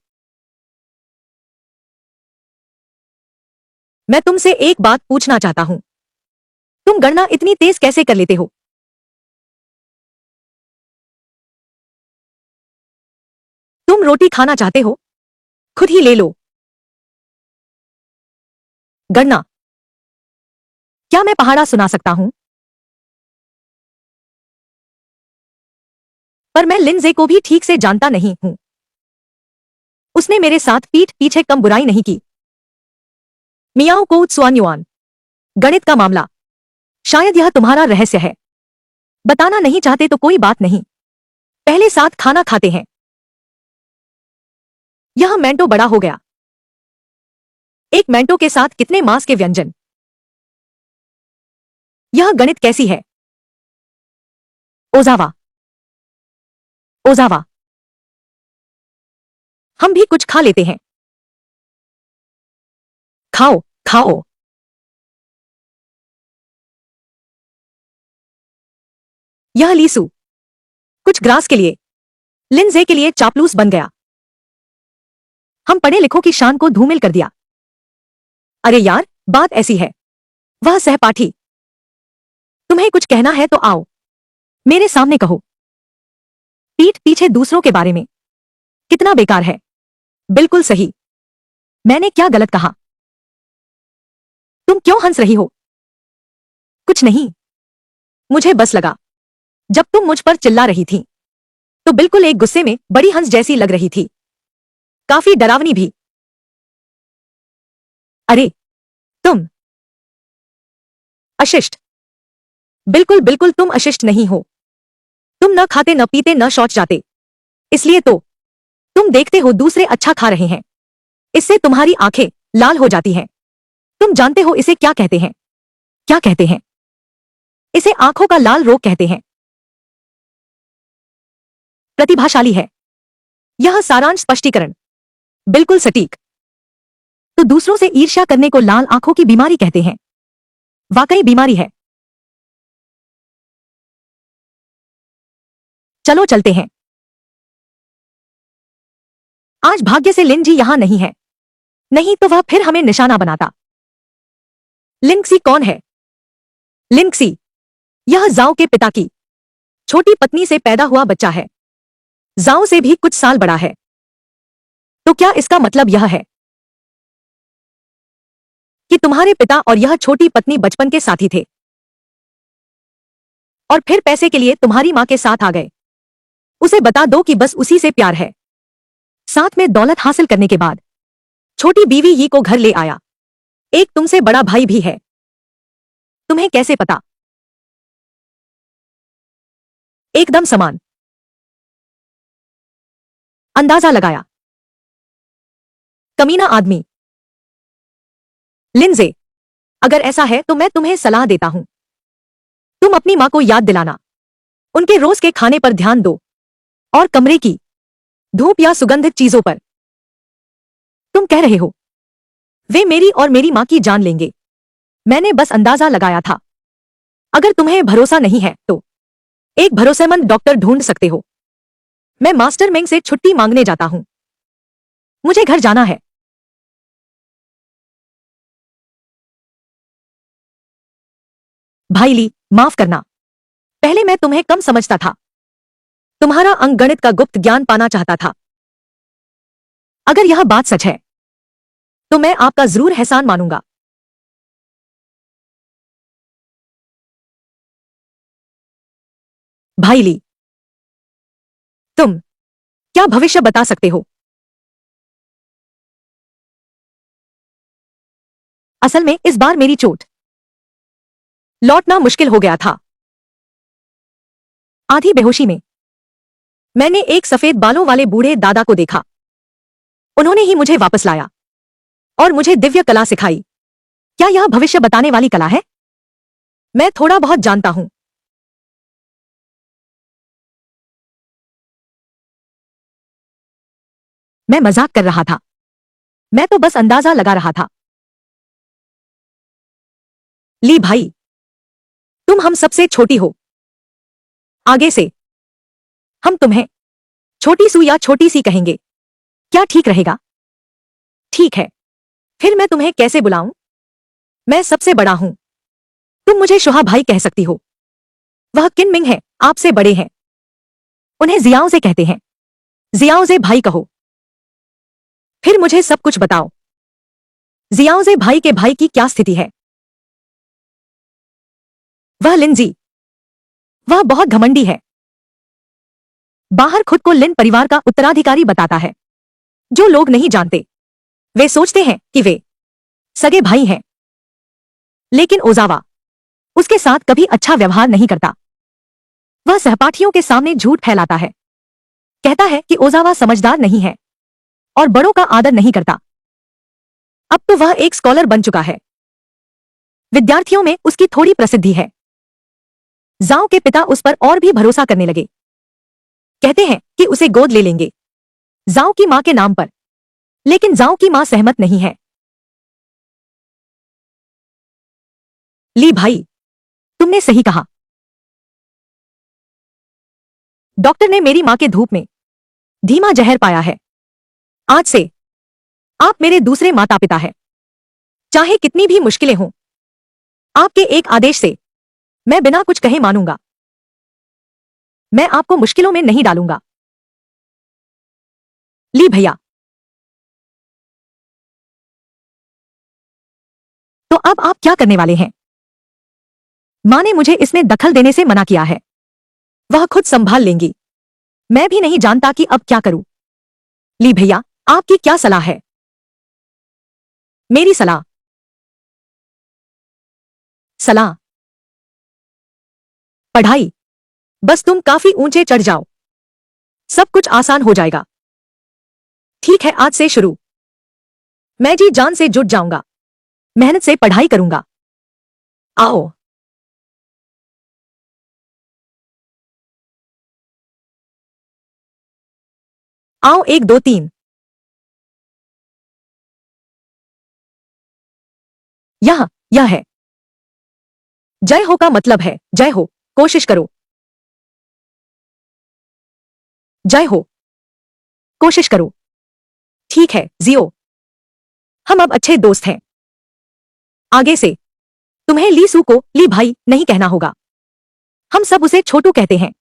मैं तुमसे एक बात पूछना चाहता हूं। तुम गणना इतनी तेज कैसे कर लेते हो? तुम रोटी खाना चाहते हो? खुद ही ले लो। गणना। क्या मैं पहाड़ा सुना सकता हूं? पर मैं लिंजे को भी ठीक से जानता नहीं हूं। उसने मेरे साथ पीठ पीछे कम बुराई नहीं की। मियाओ को त्सुआन्युआन। गणित का मामला। शायद यह तुम्हारा रहस्य है। बताना नहीं चाहते तो कोई बात नहीं। पहले साथ खाना खाते हैं। यह मेंटो बड़ा हो गया। एक मेंटो के साथ कितने मांस के व्यंजन? यह गणित कैसी है? ओजावा। ओजावा। हम भी कुछ खा लेते हैं। खाओ। खाओ। यह लीसू। कुछ ग्रास के लिए। लिंजे के लिए चापलूस बन गया। हम पढ़े लिखों की शान को धूमिल कर दिया। अरे यार, बात ऐसी है। वह सहपाठी। तुम्हें कुछ कहना है तो आओ। मेरे सामने कहो। पीठ पीछे दूसरों के बारे में। कितना बेकार है। बिल्कुल सही। मैंने क्या गलत कहा? तुम क्यों हंस रही हो? कुछ नहीं। मुझे बस लगा। जब तुम मुझ पर चिल्ला रही थी तो बिल्कुल एक गुस्से में बड़ी हंस जैसी लग रही थी। काफी डरावनी भी। अरे, तुम अशिष्ट। बिल्कुल बिल्कुल तुम अशिष्ट नहीं हो। तुम न खाते न पीते न शौच जाते। इसलिए तो तुम देखते हो दूसरे अच्छा खा रहे हैं। इससे तुम्हारी आंखें लाल हो जाती हैं। तुम जानते हो इसे क्या कहते हैं? क्या कहते हैं? इसे आंखों का लाल रोग कहते हैं। प्रतिभाशाली है। यह सारांश स्पष्टीकरण। बिल्कुल सटीक। तो दूसरों से ईर्ष्या करने को लाल आंखों की बीमारी कहते हैं। वाकई बीमारी है। चलो चलते हैं। आज भाग्य से लिन जी यहां नहीं है। नहीं तो वह फिर हमें निशाना बनाता। लिंक्सी कौन है? लिंक्सी। यह जाओ के पिता की छोटी पत्नी से पैदा हुआ बच्चा है। जाओ से भी कुछ साल बड़ा है। तो क्या इसका मतलब यह है कि तुम्हारे पिता और यह छोटी पत्नी बचपन के साथी थे और फिर पैसे के लिए तुम्हारी मां के साथ आ गए? उसे बता दो कि बस उसी से प्यार है। साथ में दौलत हासिल करने के बाद छोटी बीवी यी को घर ले आया। एक तुमसे बड़ा भाई भी है। तुम्हें कैसे पता? एकदम समान। अंदाजा लगाया। कमीना आदमी। लिंजे, अगर ऐसा है तो मैं तुम्हें सलाह देता हूं। तुम अपनी मां को याद दिलाना। उनके रोज के खाने पर ध्यान दो और कमरे की धूप या सुगंधित चीजों पर। तुम कह रहे हो वे मेरी और मेरी मां की जान लेंगे। मैंने बस अंदाजा लगाया था। अगर तुम्हें भरोसा नहीं है तो एक भरोसेमंद डॉक्टर ढूंढ सकते हो। मैं मास्टर मेंग से छुट्टी मांगने जाता हूं। मुझे घर जाना है। भाई ली, माफ करना। पहले मैं तुम्हें कम समझता था। तुम्हारा अंकगणित का गुप्त ज्ञान पाना चाहता था। अगर यह बात सच है तो मैं आपका जरूर एहसान मानूंगा। भाई ली, तुम क्या भविष्य बता सकते हो? असल में इस बार मेरी चोट लौटना मुश्किल हो गया था। आधी बेहोशी में मैंने एक सफेद बालों वाले बूढ़े दादा को देखा। उन्होंने ही मुझे वापस लाया और मुझे दिव्य कला सिखाई। क्या यह भविष्य बताने वाली कला है? मैं थोड़ा बहुत जानता हूं। मैं मजाक कर रहा था। मैं तो बस अंदाजा लगा रहा था। ली भाई, तुम हम सबसे छोटी हो। आगे से हम तुम्हें छोटी सू या छोटी सी कहेंगे। क्या ठीक रहेगा? ठीक है। फिर मैं तुम्हें कैसे बुलाऊं? मैं सबसे बड़ा हूं। तुम मुझे शुहा भाई कह सकती हो। वह किनमिंग है, आपसे बड़े हैं। उन्हें जियाओ से कहते हैं। जियाओ से भाई कहो। फिर मुझे सब कुछ बताओ। जियाओ से भाई के भाई की क्या स्थिति है? वह लिंजी। वह बहुत घमंडी है। बाहर खुद को लिन परिवार का उत्तराधिकारी बताता है। जो लोग नहीं जानते वे सोचते हैं कि वे सगे भाई हैं। लेकिन ओजावा उसके साथ कभी अच्छा व्यवहार नहीं करता। वह सहपाठियों के सामने झूठ फैलाता है। कहता है कि ओजावा समझदार नहीं है और बड़ों का आदर नहीं करता। अब तो वह एक स्कॉलर बन चुका है। विद्यार्थियों में उसकी थोड़ी प्रसिद्धि है। जाओ के पिता उस पर और भी भरोसा करने लगे। कहते हैं कि उसे गोद ले लेंगे जाओ की मां के नाम पर। लेकिन जाओ की मां सहमत नहीं है। ली भाई, तुमने सही कहा। डॉक्टर ने मेरी मां के धूप में धीमा जहर पाया है। आज से आप मेरे दूसरे माता पिता हैं। चाहे कितनी भी मुश्किलें हों, आपके एक आदेश से मैं बिना कुछ कहे मानूंगा। मैं आपको मुश्किलों में नहीं डालूंगा। ली भैया, तो अब आप क्या करने वाले हैं? मां ने मुझे इसमें दखल देने से मना किया है। वह खुद संभाल लेंगी। मैं भी नहीं जानता कि अब क्या करूं। ली भैया, आपकी क्या सलाह है? मेरी सलाह सलाह पढ़ाई। बस तुम काफी ऊंचे चढ़ जाओ, सब कुछ आसान हो जाएगा। ठीक है, आज से शुरू। मैं जी जान से जुट जाऊंगा। मेहनत से पढ़ाई करूंगा। आओ। आओ, एक दो तीन। यह है। जय हो का मतलब है जय हो, कोशिश करो। जय हो, कोशिश करो। ठीक है जियो, हम अब अच्छे दोस्त हैं। आगे से तुम्हें ली सू को ली भाई नहीं कहना होगा। हम सब उसे छोटू कहते हैं।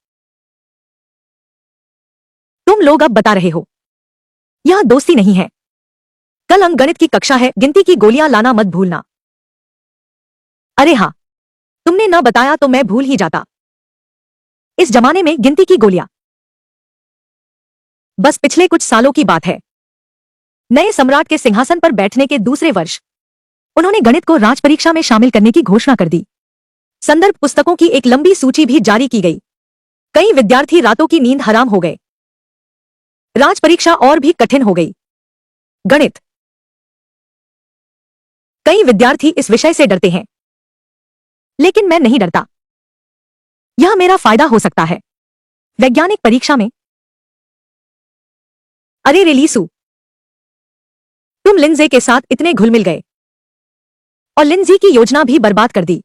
तुम लोग अब बता रहे हो। यह दोस्ती नहीं है। कल अंकगणित की कक्षा है, गिनती की गोलियां लाना मत भूलना। अरे हाँ, तुमने न बताया तो मैं भूल ही जाता। इस जमाने में गिनती की गोलियां बस पिछले कुछ सालों की बात है। नए सम्राट के सिंहासन पर बैठने के दूसरे वर्ष उन्होंने गणित को राज परीक्षा में शामिल करने की घोषणा कर दी। संदर्भ पुस्तकों की एक लंबी सूची भी जारी की गई। कई विद्यार्थी रातों की नींद हराम हो गए। राज परीक्षा और भी कठिन हो गई। गणित। कई विद्यार्थी इस विषय से डरते हैं, लेकिन मैं नहीं डरता। यह मेरा फायदा हो सकता है वैज्ञानिक परीक्षा में। अरे रेलीसू, तुम लिंजे के साथ इतने घुल मिल गए और लिंजी की योजना भी बर्बाद कर दी।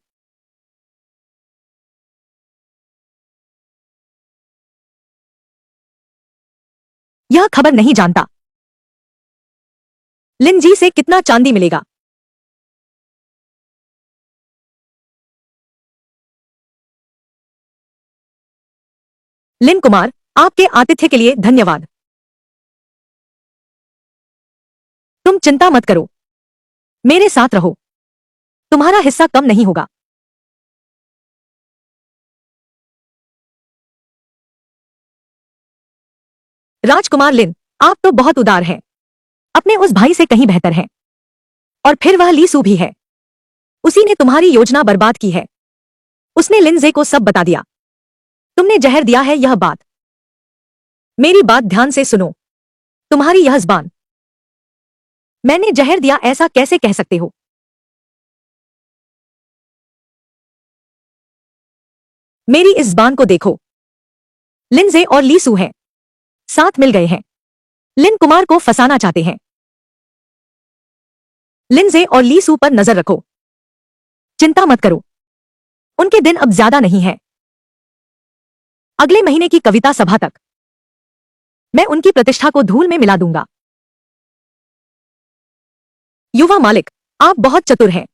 यह खबर नहीं जानता लिंजी से कितना चांदी मिलेगा। लिन कुमार, आपके आतिथ्य के लिए धन्यवाद। तुम चिंता मत करो, मेरे साथ रहो। तुम्हारा हिस्सा कम नहीं होगा। राजकुमार लिन, आप तो बहुत उदार हैं। अपने उस भाई से कहीं बेहतर हैं। और फिर वह ली सू भी है। उसी ने तुम्हारी योजना बर्बाद की है। उसने लिंजे को सब बता दिया। तुमने जहर दिया है, यह बात। मेरी बात ध्यान से सुनो। तुम्हारी यह ज़बान। मैंने जहर दिया ऐसा कैसे कह सकते हो? मेरी इस ज़बान को देखो। लिंजे और ली सू हैं। साथ मिल गए हैं। लिन कुमार को फंसाना चाहते हैं। लिंजे और ली सू पर नजर रखो। चिंता मत करो। उनके दिन अब ज्यादा नहीं है। अगले महीने की कविता सभा तक मैं उनकी प्रतिष्ठा को धूल में मिला दूंगा। युवा मालिक, आप बहुत चतुर हैं।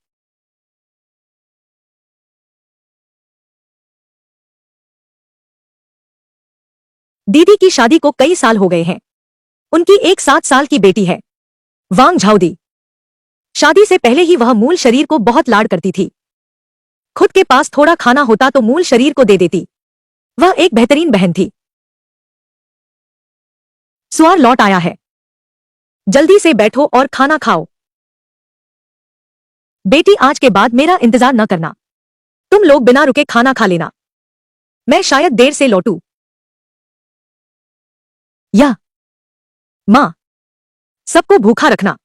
दीदी की शादी को कई साल हो गए हैं। उनकी एक 7 साल की बेटी है, वांग झाओदी। शादी से पहले ही वह मूल शरीर को बहुत लाड करती थी। खुद के पास थोड़ा खाना होता तो मूल शरीर को दे देती। वह एक बेहतरीन बहन थी। सुआर लौट आया है। जल्दी से बैठो और खाना खाओ। बेटी, आज के बाद मेरा इंतजार न करना। तुम लोग बिना रुके खाना खा लेना। मैं शायद देर से लौटूं। या मां, सबको भूखा रखना।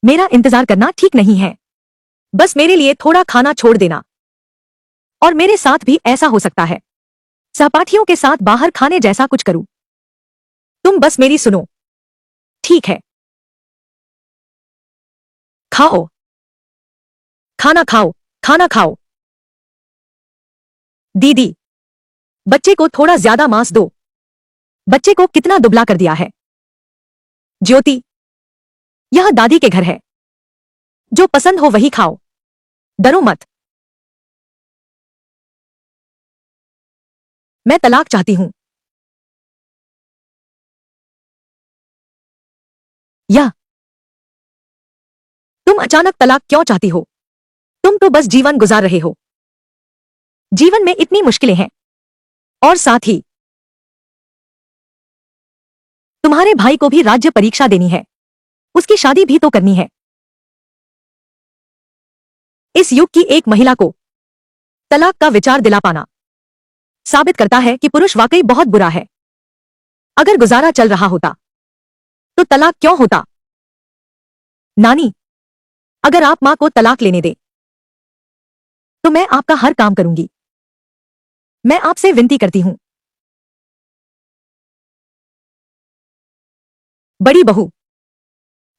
मेरा इंतजार करना ठीक नहीं है। बस मेरे लिए थोड़ा खाना छोड़ देना। और मेरे साथ भी ऐसा हो सकता है। सहपाठियों के साथ बाहर खाने जैसा कुछ करूं। तुम बस मेरी सुनो। ठीक है, खाओ। खाना खाओ, खाना खाओ। दीदी, बच्चे को थोड़ा ज्यादा मांस दो। बच्चे को कितना दुबला कर दिया है। ज्योति, यह दादी के घर है। जो पसंद हो वही खाओ। डरो मत। मैं तलाक चाहती हूं। या तुम अचानक तलाक क्यों चाहती हो? तुम तो बस जीवन गुजार रहे हो। जीवन में इतनी मुश्किलें हैं। और साथ ही तुम्हारे भाई को भी राज्य परीक्षा देनी है। उसकी शादी भी तो करनी है। इस युग की एक महिला को तलाक का विचार दिला पाना साबित करता है कि पुरुष वाकई बहुत बुरा है। अगर गुजारा चल रहा होता तो तलाक क्यों होता? नानी, अगर आप मां को तलाक लेने दे तो मैं आपका हर काम करूंगी। मैं आपसे विनती करती हूं। बड़ी बहू,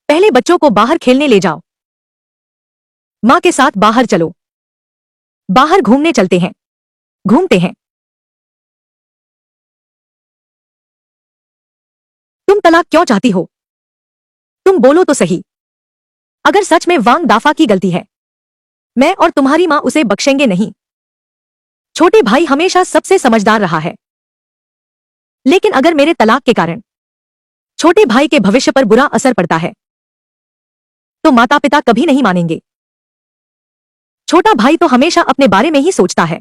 पहले बच्चों को बाहर खेलने ले जाओ। मां के साथ बाहर चलो। बाहर घूमने चलते हैं। घूमते हैं। तुम तलाक क्यों चाहती हो? तुम बोलो तो सही। अगर सच में वांग दाफा की गलती है, मैं और तुम्हारी मां उसे बख्शेंगे नहीं। छोटे भाई हमेशा सबसे समझदार रहा है। लेकिन अगर मेरे तलाक के कारण छोटे भाई के भविष्य पर बुरा असर पड़ता है तो माता पिता कभी नहीं मानेंगे। छोटा भाई तो हमेशा अपने बारे में ही सोचता है।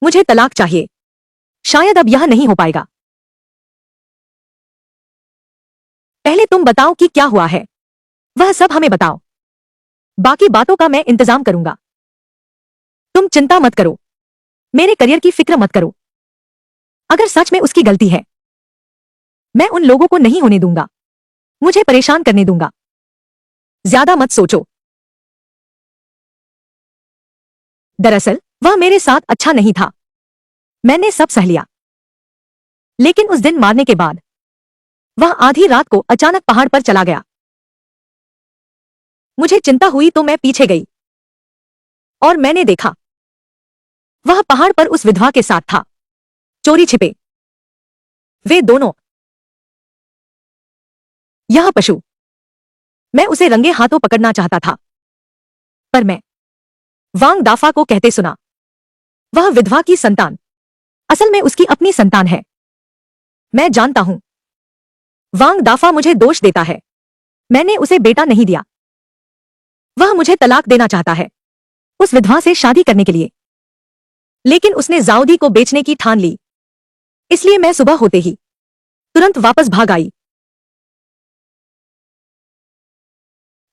मुझे तलाक चाहिए। शायद अब यह नहीं हो पाएगा। पहले तुम बताओ कि क्या हुआ है। वह सब हमें बताओ। बाकी बातों का मैं इंतजाम करूंगा। तुम चिंता मत करो। मेरे करियर की फिक्र मत करो। अगर सच में उसकी गलती है, मैं उन लोगों को नहीं होने दूंगा। मुझे परेशान करने दूंगा। ज्यादा मत सोचो। दरअसल वह मेरे साथ अच्छा नहीं था। मैंने सब सह लिया। लेकिन उस दिन मारने के बाद वह आधी रात को अचानक पहाड़ पर चला गया। मुझे चिंता हुई तो मैं पीछे गई और मैंने देखा वह पहाड़ पर उस विधवा के साथ था, चोरी छिपे। वे दोनों। यह पशु। मैं उसे रंगे हाथों पकड़ना चाहता था, पर मैं वांग दाफा को कहते सुना, वह विधवा की संतान असल में उसकी अपनी संतान है। मैं जानता हूं। वांग दाफा मुझे दोष देता है। मैंने उसे बेटा नहीं दिया। वह मुझे तलाक देना चाहता है, उस विधवा से शादी करने के लिए। लेकिन उसने जाओदी को बेचने की ठान ली। इसलिए मैं सुबह होते ही तुरंत वापस भाग आई।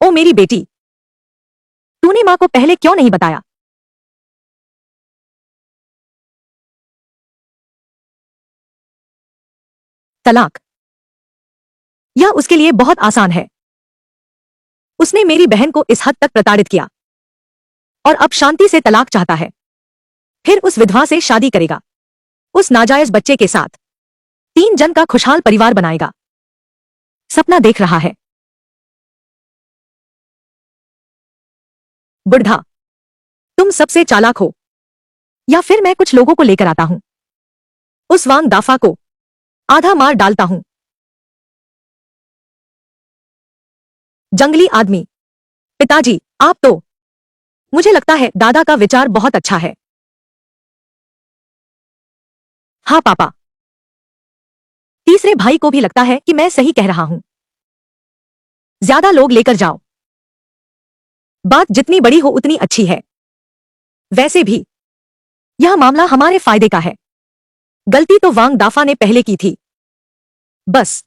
ओ मेरी बेटी, तूने मां को पहले क्यों नहीं बताया? तलाक, यह उसके लिए बहुत आसान है। उसने मेरी बहन को इस हद तक प्रताड़ित किया और अब शांति से तलाक चाहता है। फिर उस विधवा से शादी करेगा, उस नाजायज बच्चे के साथ 3 जन का खुशहाल परिवार बनाएगा। सपना देख रहा है। बुढ़ा, तुम सबसे चालाक हो, या फिर मैं कुछ लोगों को लेकर आता हूं, उस वांग दाफा को आधा मार डालता हूं। जंगली आदमी, पिताजी आप तो, मुझे लगता है दादा का विचार बहुत अच्छा है। हाँ पापा, तीसरे भाई को भी लगता है कि मैं सही कह रहा हूं। ज्यादा लोग लेकर जाओ, बात जितनी बड़ी हो उतनी अच्छी है। वैसे भी यह मामला हमारे फायदे का है। गलती तो वांग दाफा ने पहले की थी। बस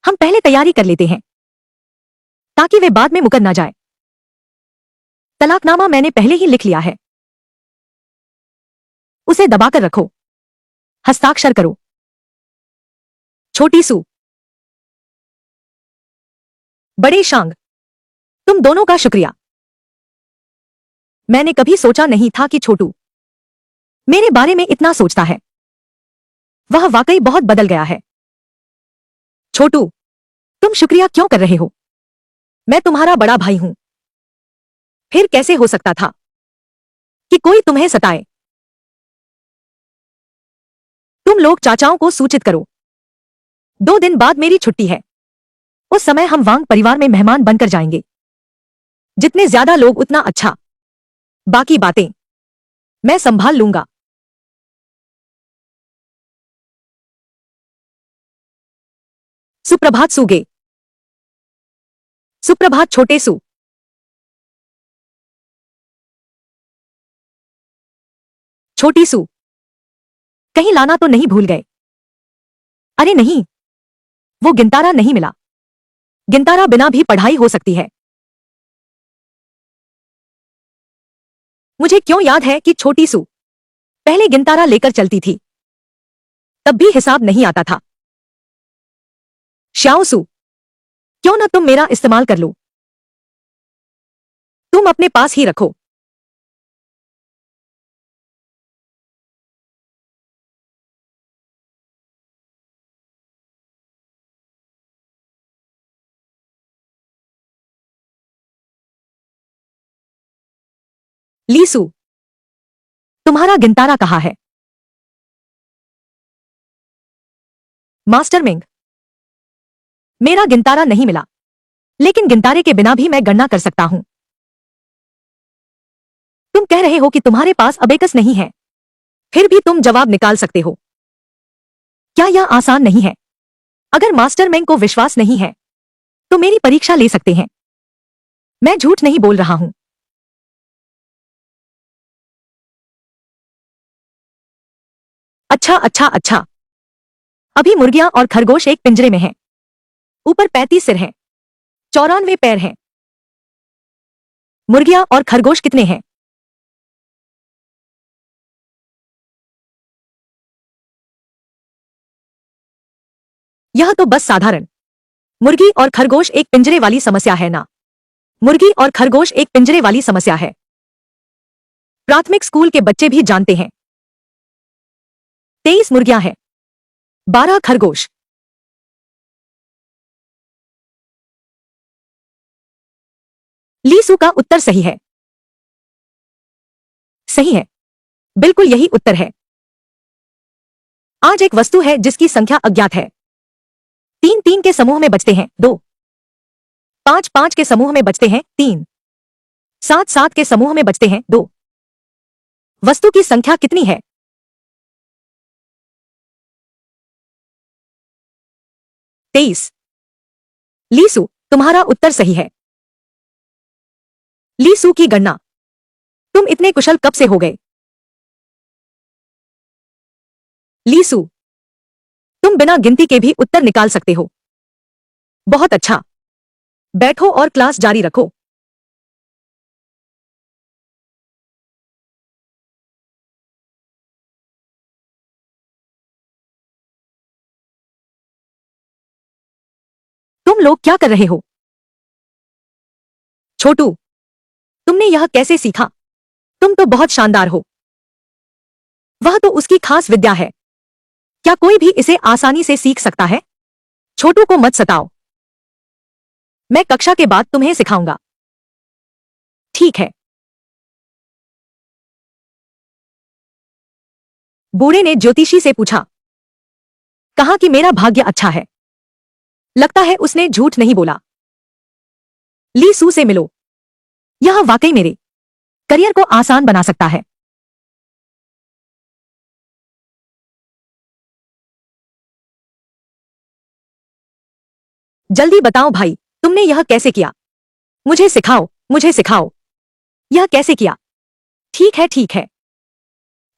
हम पहले तैयारी कर लेते हैं ताकि वे बाद में मुकर ना जाए। तलाकनामा मैंने पहले ही लिख लिया है, उसे दबाकर रखो, हस्ताक्षर करो। छोटी सू, बड़े शांग, तुम दोनों का शुक्रिया। मैंने कभी सोचा नहीं था कि छोटू मेरे बारे में इतना सोचता है। वह वाकई बहुत बदल गया है। छोटू, तुम शुक्रिया क्यों कर रहे हो? मैं तुम्हारा बड़ा भाई हूं। फिर कैसे हो सकता था कि कोई तुम्हें सताए? तुम लोग चाचाओं को सूचित करो। 2 दिन बाद मेरी छुट्टी है। उस समय हम वांग परिवार में मेहमान बनकर जाएंगे। जितने ज्यादा लोग उतना अच्छा। बाकी बातें मैं संभाल लूंगा। सुप्रभात सूगे। सुप्रभात छोटे सू। छोटी सू, कहीं लाना तो नहीं भूल गए? अरे नहीं, वो गिनतारा नहीं मिला। गिनतारा बिना भी पढ़ाई हो सकती है। मुझे क्यों याद है कि छोटी सू पहले गिनतारा लेकर चलती थी, तब भी हिसाब नहीं आता था। श्याओ सू, क्यों ना तुम मेरा इस्तेमाल कर लो? तुम अपने पास ही रखो। लीसू, तुम्हारा गिनतारा कहाँ है? मास्टर मिंग, मेरा गिनतारा नहीं मिला, लेकिन गिनतारे के बिना भी मैं गणना कर सकता हूं। तुम कह रहे हो कि तुम्हारे पास अबेकस नहीं है, फिर भी तुम जवाब निकाल सकते हो। क्या यह आसान नहीं है? अगर मास्टर मिंग को विश्वास नहीं है तो मेरी परीक्षा ले सकते हैं। मैं झूठ नहीं बोल रहा हूं। अच्छा अच्छा अच्छा। अभी मुर्गियां और खरगोश एक पिंजरे में हैं। ऊपर 35 सिर हैं, 94 पैर हैं। मुर्गियां और खरगोश कितने हैं? यह तो बस साधारण मुर्गी और खरगोश एक पिंजरे वाली समस्या है ना। मुर्गी और खरगोश एक पिंजरे वाली समस्या है। प्राथमिक स्कूल के बच्चे भी जानते हैं। 23 मुर्गियां हैं, 12 खरगोश। लीसू का उत्तर सही है। सही है, बिल्कुल यही उत्तर है। आज एक वस्तु है जिसकी संख्या अज्ञात है। 3 3 के समूह में बचते हैं 2, 5 5 के समूह में बचते हैं 3, 7 7 के समूह में बचते हैं 2। वस्तु की संख्या कितनी है? 23। लीसू, तुम्हारा उत्तर सही है। लीसू की गणना तुम इतने कुशल कब से हो गए? लीसू, तुम बिना गिनती के भी उत्तर निकाल सकते हो। बहुत अच्छा। बैठो और क्लास जारी रखो। तुम लोग क्या कर रहे हो? छोटू, तुमने यह कैसे सीखा? तुम तो बहुत शानदार हो। वह तो उसकी खास विद्या है। क्या कोई भी इसे आसानी से सीख सकता है? छोटू को मत सताओ। मैं कक्षा के बाद तुम्हें सिखाऊंगा। ठीक है। बूढ़े ने ज्योतिषी से पूछा। कहा कि मेरा भाग्य अच्छा है। लगता है उसने झूठ नहीं बोला। ली सू से मिलो। यह वाकई मेरे करियर को आसान बना सकता है। जल्दी बताओ भाई, तुमने यह कैसे किया? मुझे सिखाओ, मुझे सिखाओ। यह कैसे किया? ठीक है, ठीक है।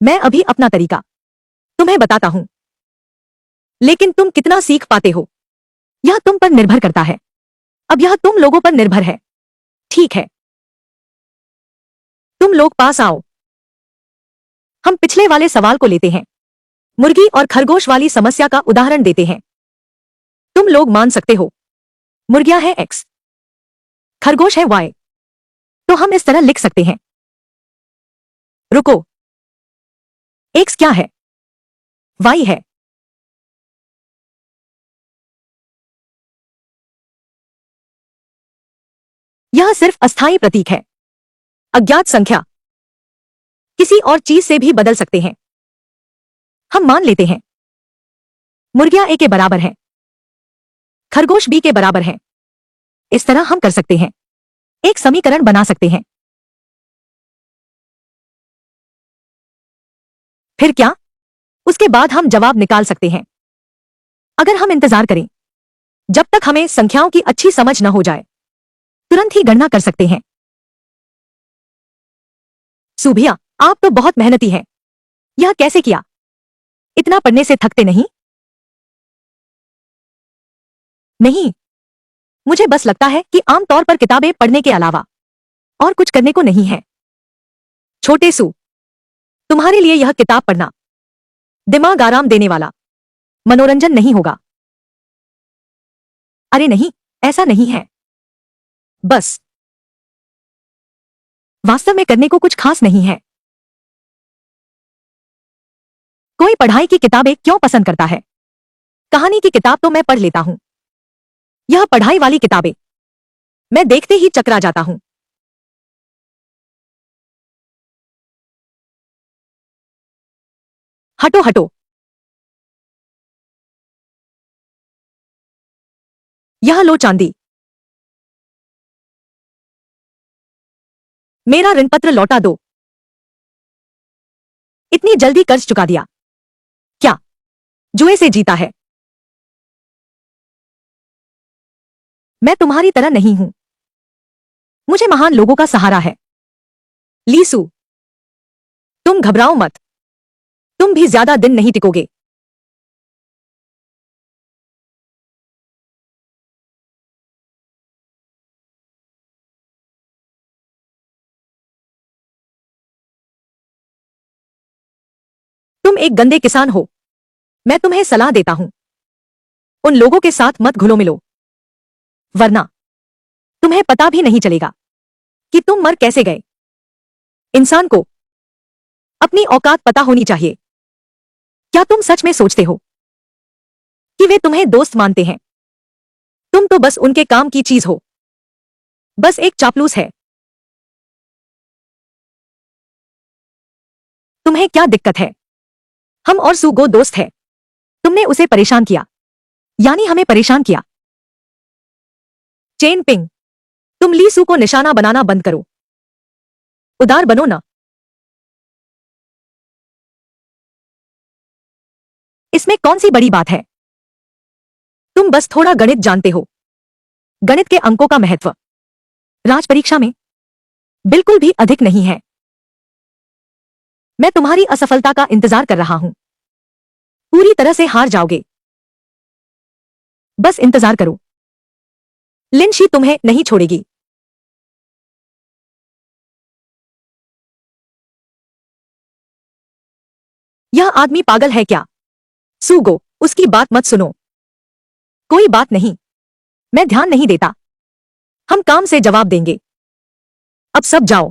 मैं अभी अपना तरीका तुम्हें बताता हूं। लेकिन तुम कितना सीख पाते हो, यह तुम पर निर्भर करता है। अब यह तुम लोगों पर निर्भर है। ठीक है, तुम लोग पास आओ। हम पिछले वाले सवाल को लेते हैं। मुर्गी और खरगोश वाली समस्या का उदाहरण देते हैं। तुम लोग मान सकते हो, मुर्गियां है एक्स, खरगोश है वाई। तो हम इस तरह लिख सकते हैं। रुको, एक्स क्या है? वाई है। यह सिर्फ अस्थायी प्रतीक है। अज्ञात संख्या किसी और चीज से भी बदल सकते हैं। हम मान लेते हैं मुर्गियां ए के बराबर हैं, खरगोश बी के बराबर हैं। इस तरह हम कर सकते हैं, एक समीकरण बना सकते हैं। फिर क्या? उसके बाद हम जवाब निकाल सकते हैं। अगर हम इंतजार करें जब तक हमें संख्याओं की अच्छी समझ न हो जाए, तुरंत ही गणना कर सकते हैं। सुभिया, आप तो बहुत मेहनती हैं। यह कैसे किया? इतना पढ़ने से थकते नहीं? नहीं, मुझे बस लगता है कि आमतौर पर किताबें पढ़ने के अलावा और कुछ करने को नहीं है। छोटे सू, तुम्हारे लिए यह किताब पढ़ना दिमाग आराम देने वाला मनोरंजन नहीं होगा। अरे नहीं, ऐसा नहीं है। बस वास्तव में करने को कुछ खास नहीं है। कोई पढ़ाई की किताबें क्यों पसंद करता है? कहानी की किताब तो मैं पढ़ लेता हूं। यह पढ़ाई वाली किताबें मैं देखते ही चकरा जाता हूं। हटो हटो। यह लो चांदी। मेरा ऋण पत्र लौटा दो। इतनी जल्दी कर्ज चुका दिया? क्या जुए से जीता है? मैं तुम्हारी तरह नहीं हूं। मुझे महान लोगों का सहारा है। लीसू, तुम घबराओ मत। तुम भी ज्यादा दिन नहीं टिकोगे। तुम एक गंदे किसान हो। मैं तुम्हें सलाह देता हूं, उन लोगों के साथ मत घुलो मिलो, वरना तुम्हें पता भी नहीं चलेगा कि तुम मर कैसे गए। इंसान को अपनी औकात पता होनी चाहिए। क्या तुम सच में सोचते हो कि वे तुम्हें दोस्त मानते हैं? तुम तो बस उनके काम की चीज हो, बस एक चापलूस है। तुम्हें क्या दिक्कत है? हम और सुगो दोस्त है। तुमने उसे परेशान किया, यानी हमें परेशान किया। चेन पिंग, तुम लीसू को निशाना बनाना बंद करो। उदार बनो ना। इसमें कौन सी बड़ी बात है? तुम बस थोड़ा गणित जानते हो। गणित के अंकों का महत्व राज परीक्षा में बिल्कुल भी अधिक नहीं है। मैं तुम्हारी असफलता का इंतजार कर रहा हूं। पूरी तरह से हार जाओगे बस इंतजार करो, लिनशी तुम्हें नहीं छोड़ेगी। यह आदमी पागल है क्या? सूगो, उसकी बात मत सुनो। कोई बात नहीं, मैं ध्यान नहीं देता। हम काम से जवाब देंगे। अब सब जाओ।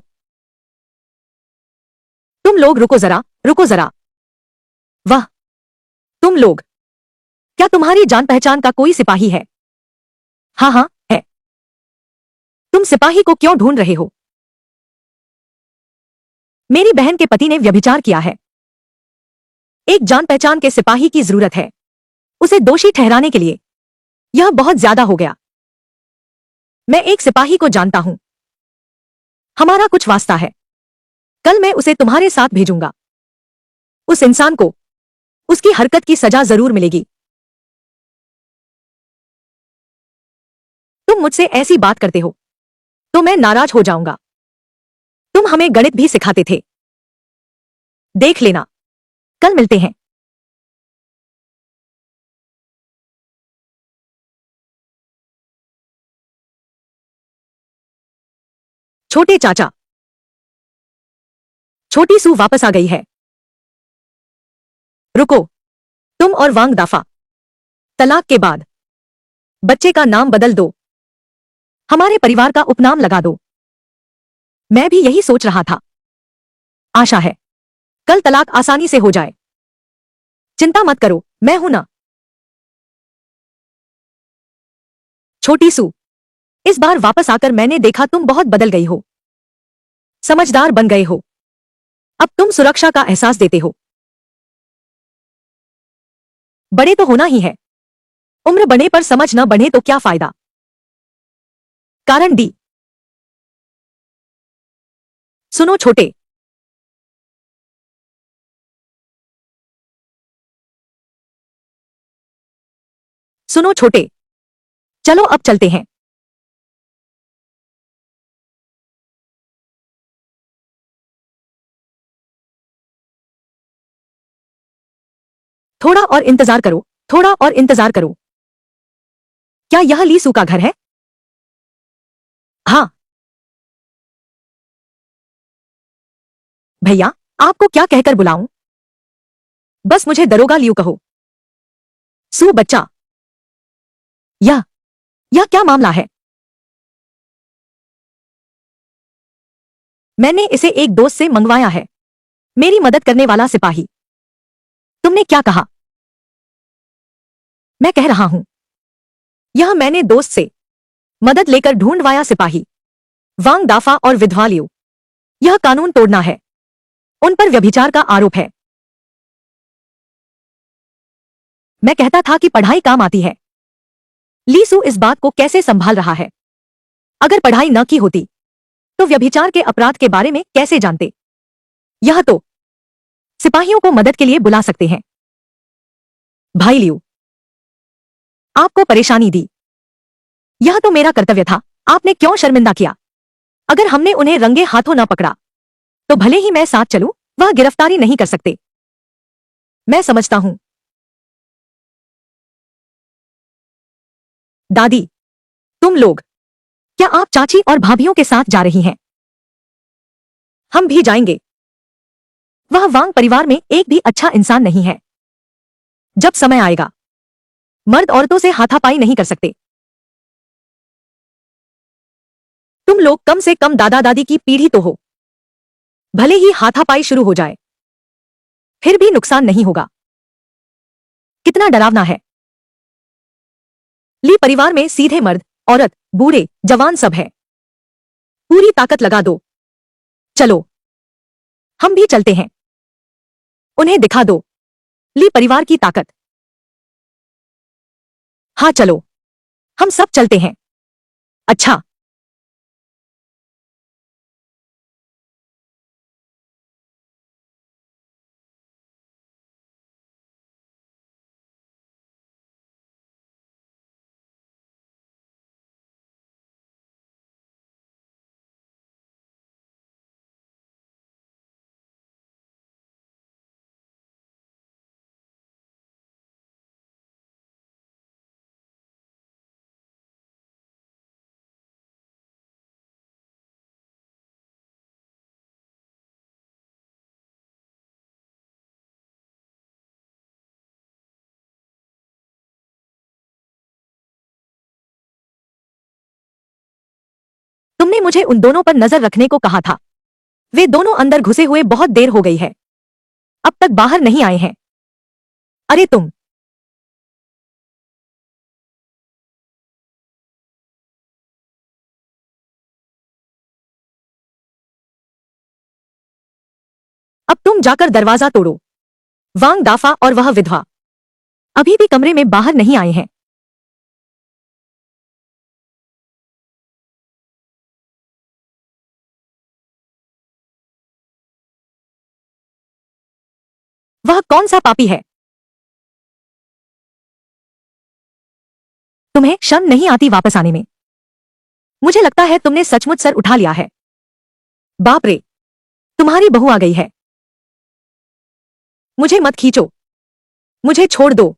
तुम लोग रुको जरा, रुको जरा। वाह, तुम लोग, क्या तुम्हारी जान पहचान का कोई सिपाही है? हाँ हाँ, है। तुम सिपाही को क्यों ढूंढ रहे हो? मेरी बहन के पति ने व्यभिचार किया है। एक जान पहचान के सिपाही की जरूरत है, उसे दोषी ठहराने के लिए। यह बहुत ज्यादा हो गया। मैं एक सिपाही को जानता हूं, हमारा कुछ वास्ता है। कल मैं उसे तुम्हारे साथ भेजूंगा। उस इंसान को उसकी हरकत की सजा जरूर मिलेगी। तुम मुझसे ऐसी बात करते हो तो मैं नाराज हो जाऊंगा। तुम हमें गणित भी सिखाते थे। देख लेना, कल मिलते हैं। छोटे चाचा, छोटी सू वापस आ गई है। रुको, तुम और वांग दाफा, तलाक के बाद बच्चे का नाम बदल दो, हमारे परिवार का उपनाम लगा दो। मैं भी यही सोच रहा था। आशा है कल तलाक आसानी से हो जाए। चिंता मत करो, मैं हूं ना। छोटी सू, इस बार वापस आकर मैंने देखा तुम बहुत बदल गई हो, समझदार बन गए हो। अब तुम सुरक्षा का एहसास देते हो। बड़े तो होना ही है, उम्र बढ़ने पर समझ न बढ़े तो क्या फायदा। कारण डी। सुनो छोटे, सुनो छोटे, चलो अब चलते हैं। थोड़ा और इंतजार करो, थोड़ा और इंतजार करो। क्या यह लीसू का घर है? हाँ। भैया, आपको क्या कहकर बुलाऊं? बस मुझे दरोगा लियू कहो। सू बच्चा, यह यह क्या मामला है? मैंने इसे एक दोस्त से मंगवाया है, मेरी मदद करने वाला सिपाही। तुमने क्या कहा? मैं कह रहा हूं, यह मैंने दोस्त से मदद लेकर ढूंढवाया सिपाही। वांग दाफा और विधवा लियू, यह कानून तोड़ना है। उन पर व्यभिचार का आरोप है। मैं कहता था कि पढ़ाई काम आती है। लीसू इस बात को कैसे संभाल रहा है? अगर पढ़ाई न की होती तो व्यभिचार के अपराध के बारे में कैसे जानते? यह तो सिपाहियों को मदद के लिए बुला सकते हैं। भाई लियू, आपको परेशानी दी, यह तो मेरा कर्तव्य था। आपने क्यों शर्मिंदा किया? अगर हमने उन्हें रंगे हाथों न पकड़ा तो भले ही मैं साथ चलूं, वह गिरफ्तारी नहीं कर सकते। मैं समझता हूं। दादी, तुम लोग, क्या आप चाची और भाभियों के साथ जा रही हैं? हम भी जाएंगे। वह वांग परिवार में एक भी अच्छा इंसान नहीं है। जब समय आएगा, मर्द औरतों से हाथापाई नहीं कर सकते। तुम लोग कम से कम दादा दादी की पीढ़ी तो हो। भले ही हाथापाई शुरू हो जाए, फिर भी नुकसान नहीं होगा। कितना डरावना है। ली परिवार में सीधे मर्द, औरत, बूढ़े, जवान सब है। पूरी ताकत लगा दो। चलो, हम भी चलते हैं। उन्हें दिखा दो ली परिवार की ताकत। हाँ चलो, हम सब चलते हैं। अच्छा। तुमने मुझे उन दोनों पर नजर रखने को कहा था। वे दोनों अंदर घुसे हुए बहुत देर हो गई है, अब तक बाहर नहीं आए हैं। अरे तुम। अब तुम जाकर दरवाजा तोड़ो। वांग दाफा और वह विधवा अभी भी कमरे में बाहर नहीं आए हैं। वह कौन सा पापी है? तुम्हें शर्म नहीं आती वापस आने में? मुझे लगता है तुमने सचमुच सर उठा लिया है। बाप रे, तुम्हारी बहू आ गई है। मुझे मत खींचो, मुझे छोड़ दो।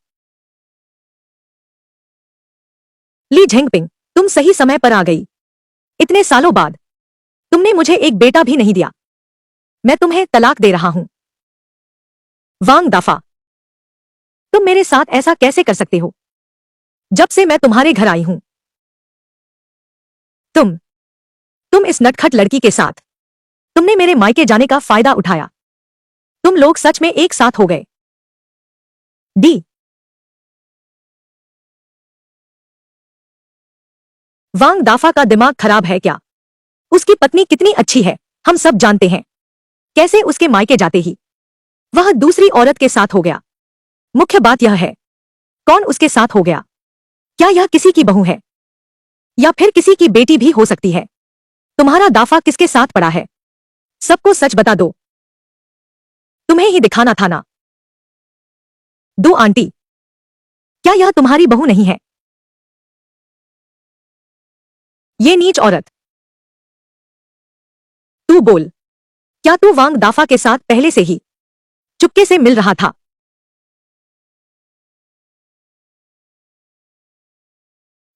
ली झेंगपिंग, तुम सही समय पर आ गई। इतने सालों बाद तुमने मुझे एक बेटा भी नहीं दिया। मैं तुम्हें तलाक दे रहा हूं। वांग दाफा, तुम मेरे साथ ऐसा कैसे कर सकते हो? जब से मैं तुम्हारे घर आई हूं तुम इस नटखट लड़की के साथ तुमने मेरे मायके जाने का फायदा उठाया। तुम लोग सच में एक साथ हो गए। डी। वांग दाफा का दिमाग खराब है क्या? उसकी पत्नी कितनी अच्छी है हम सब जानते हैं। कैसे उसके मायके जाते ही वह दूसरी औरत के साथ हो गया? मुख्य बात यह है, कौन उसके साथ हो गया? क्या यह किसी की बहू है या फिर किसी की बेटी भी हो सकती है? तुम्हारा दाफा किसके साथ पड़ा है? सबको सच बता दो। तुम्हें ही दिखाना था ना। दो आंटी, क्या यह तुम्हारी बहू नहीं है? ये नीच औरत। तू बोल, क्या तू वांग दाफा के साथ पहले से ही चुपके से मिल रहा था?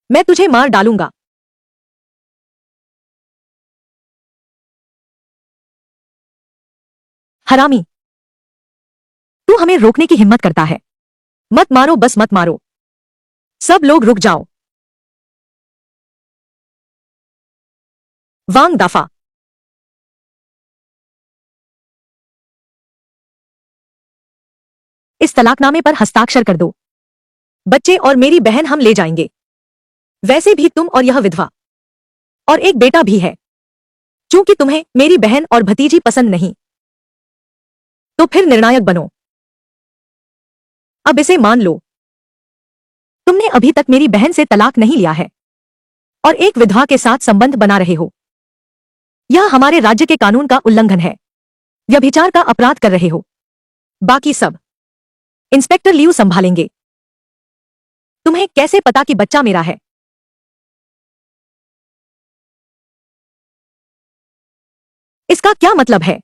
मैं तुझे मार डालूंगा। हरामी, तू हमें रोकने की हिम्मत करता है। मत मारो, बस मत मारो। सब लोग रुक जाओ। वांग दाफा, इस तलाकनामे पर हस्ताक्षर कर दो। बच्चे और मेरी बहन हम ले जाएंगे। वैसे भी तुम और यह विधवा और एक बेटा भी है। चूंकि तुम्हें मेरी बहन और भतीजी पसंद नहीं, तो फिर निर्णायक बनो। अब इसे मान लो, तुमने अभी तक मेरी बहन से तलाक नहीं लिया है और एक विधवा के साथ संबंध बना रहे हो। यह हमारे राज्य के कानून का उल्लंघन है। व्यभिचार का अपराध कर रहे हो। बाकी सब इंस्पेक्टर लियू संभालेंगे। तुम्हें कैसे पता कि बच्चा मेरा है? इसका क्या मतलब है?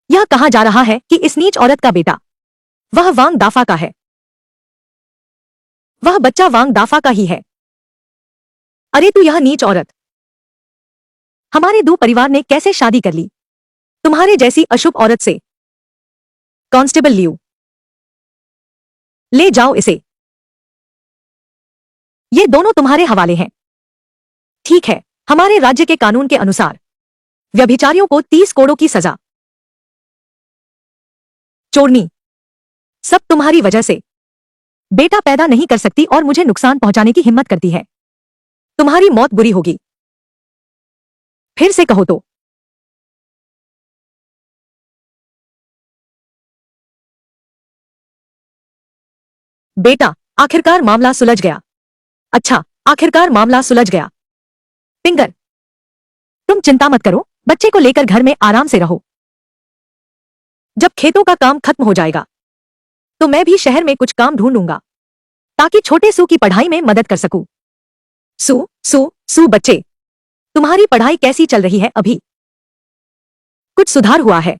यह कहा जा रहा है कि इस नीच औरत का बेटा वह वांग दाफा का है। वह बच्चा वांग दाफा का ही है। अरे तू यह नीच औरत, हमारे दो परिवार ने कैसे शादी कर ली तुम्हारे जैसी अशुभ औरत से? कांस्टेबल लियू, ले जाओ इसे। ये दोनों तुम्हारे हवाले हैं। ठीक है, हमारे राज्य के कानून के अनुसार व्यभिचारियों को 30 कोड़ों की सजा। चोरनी, सब तुम्हारी वजह से। बेटा पैदा नहीं कर सकती और मुझे नुकसान पहुंचाने की हिम्मत करती है। तुम्हारी मौत बुरी होगी। फिर से कहो तो। बेटा, आखिरकार मामला सुलझ गया। अच्छा, आखिरकार मामला सुलझ गया। पिंगर, तुम चिंता मत करो, बच्चे को लेकर घर में आराम से रहो। जब खेतों का काम खत्म हो जाएगा तो मैं भी शहर में कुछ काम ढूंढूंगा ताकि छोटे सू की पढ़ाई में मदद कर सकूं। सू सू सू बच्चे, तुम्हारी पढ़ाई कैसी चल रही है अभी? कुछ सुधार हुआ है।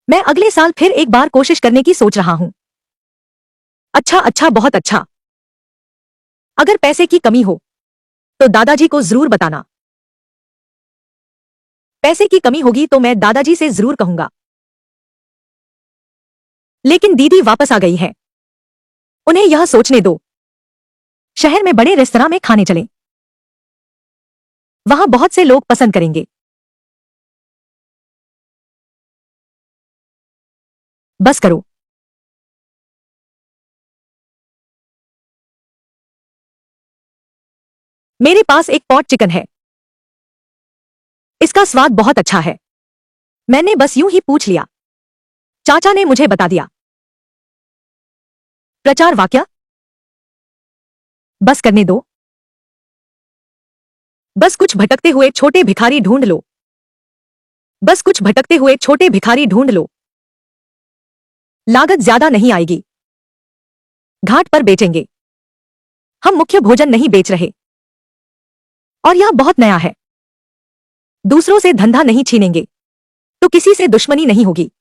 मैं अगले साल फिर एक बार कोशिश करने की सोच रहा हूं। अच्छा अच्छा, बहुत अच्छा। अगर पैसे की कमी हो तो दादाजी को जरूर बताना। पैसे की कमी होगी तो मैं दादाजी से जरूर कहूंगा। लेकिन दीदी वापस आ गई है, उन्हें यह सोचने दो। शहर में बड़े रेस्तरां में खाने चलें। वहां बहुत से लोग पसंद करेंगे। बस करो। मेरे पास एक पॉट चिकन है। इसका स्वाद बहुत अच्छा है। मैंने बस यूं ही पूछ लिया। चाचा ने मुझे बता दिया। प्रचार वाक्य। बस करने दो। बस कुछ भटकते हुए छोटे भिखारी ढूंढ लो। बस कुछ भटकते हुए छोटे भिखारी ढूंढ लो। लागत ज्यादा नहीं आएगी। घाट पर बेचेंगे। हम मुख्य भोजन नहीं बेच रहे। और यह बहुत नया है। दूसरों से धंधा नहीं छीनेंगे तो किसी से दुश्मनी नहीं होगी।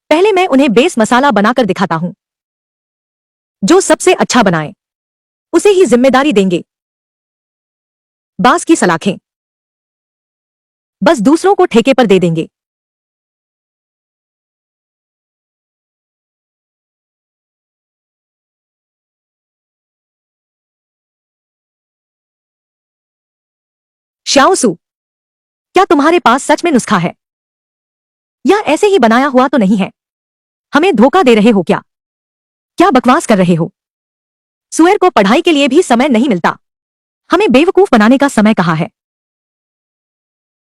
पहले मैं उन्हें बेस मसाला बनाकर दिखाता हूं। जो सबसे अच्छा बनाए उसे ही जिम्मेदारी देंगे। बांस की सलाखें। बस दूसरों को ठेके पर दे देंगे। श्याओसु, क्या तुम्हारे पास सच में नुस्खा है? यह ऐसे ही बनाया हुआ तो नहीं है। हमें धोखा दे रहे हो क्या? क्या बकवास कर रहे हो? सुअर को पढ़ाई के लिए भी समय नहीं मिलता। हमें बेवकूफ बनाने का समय कहाँ है?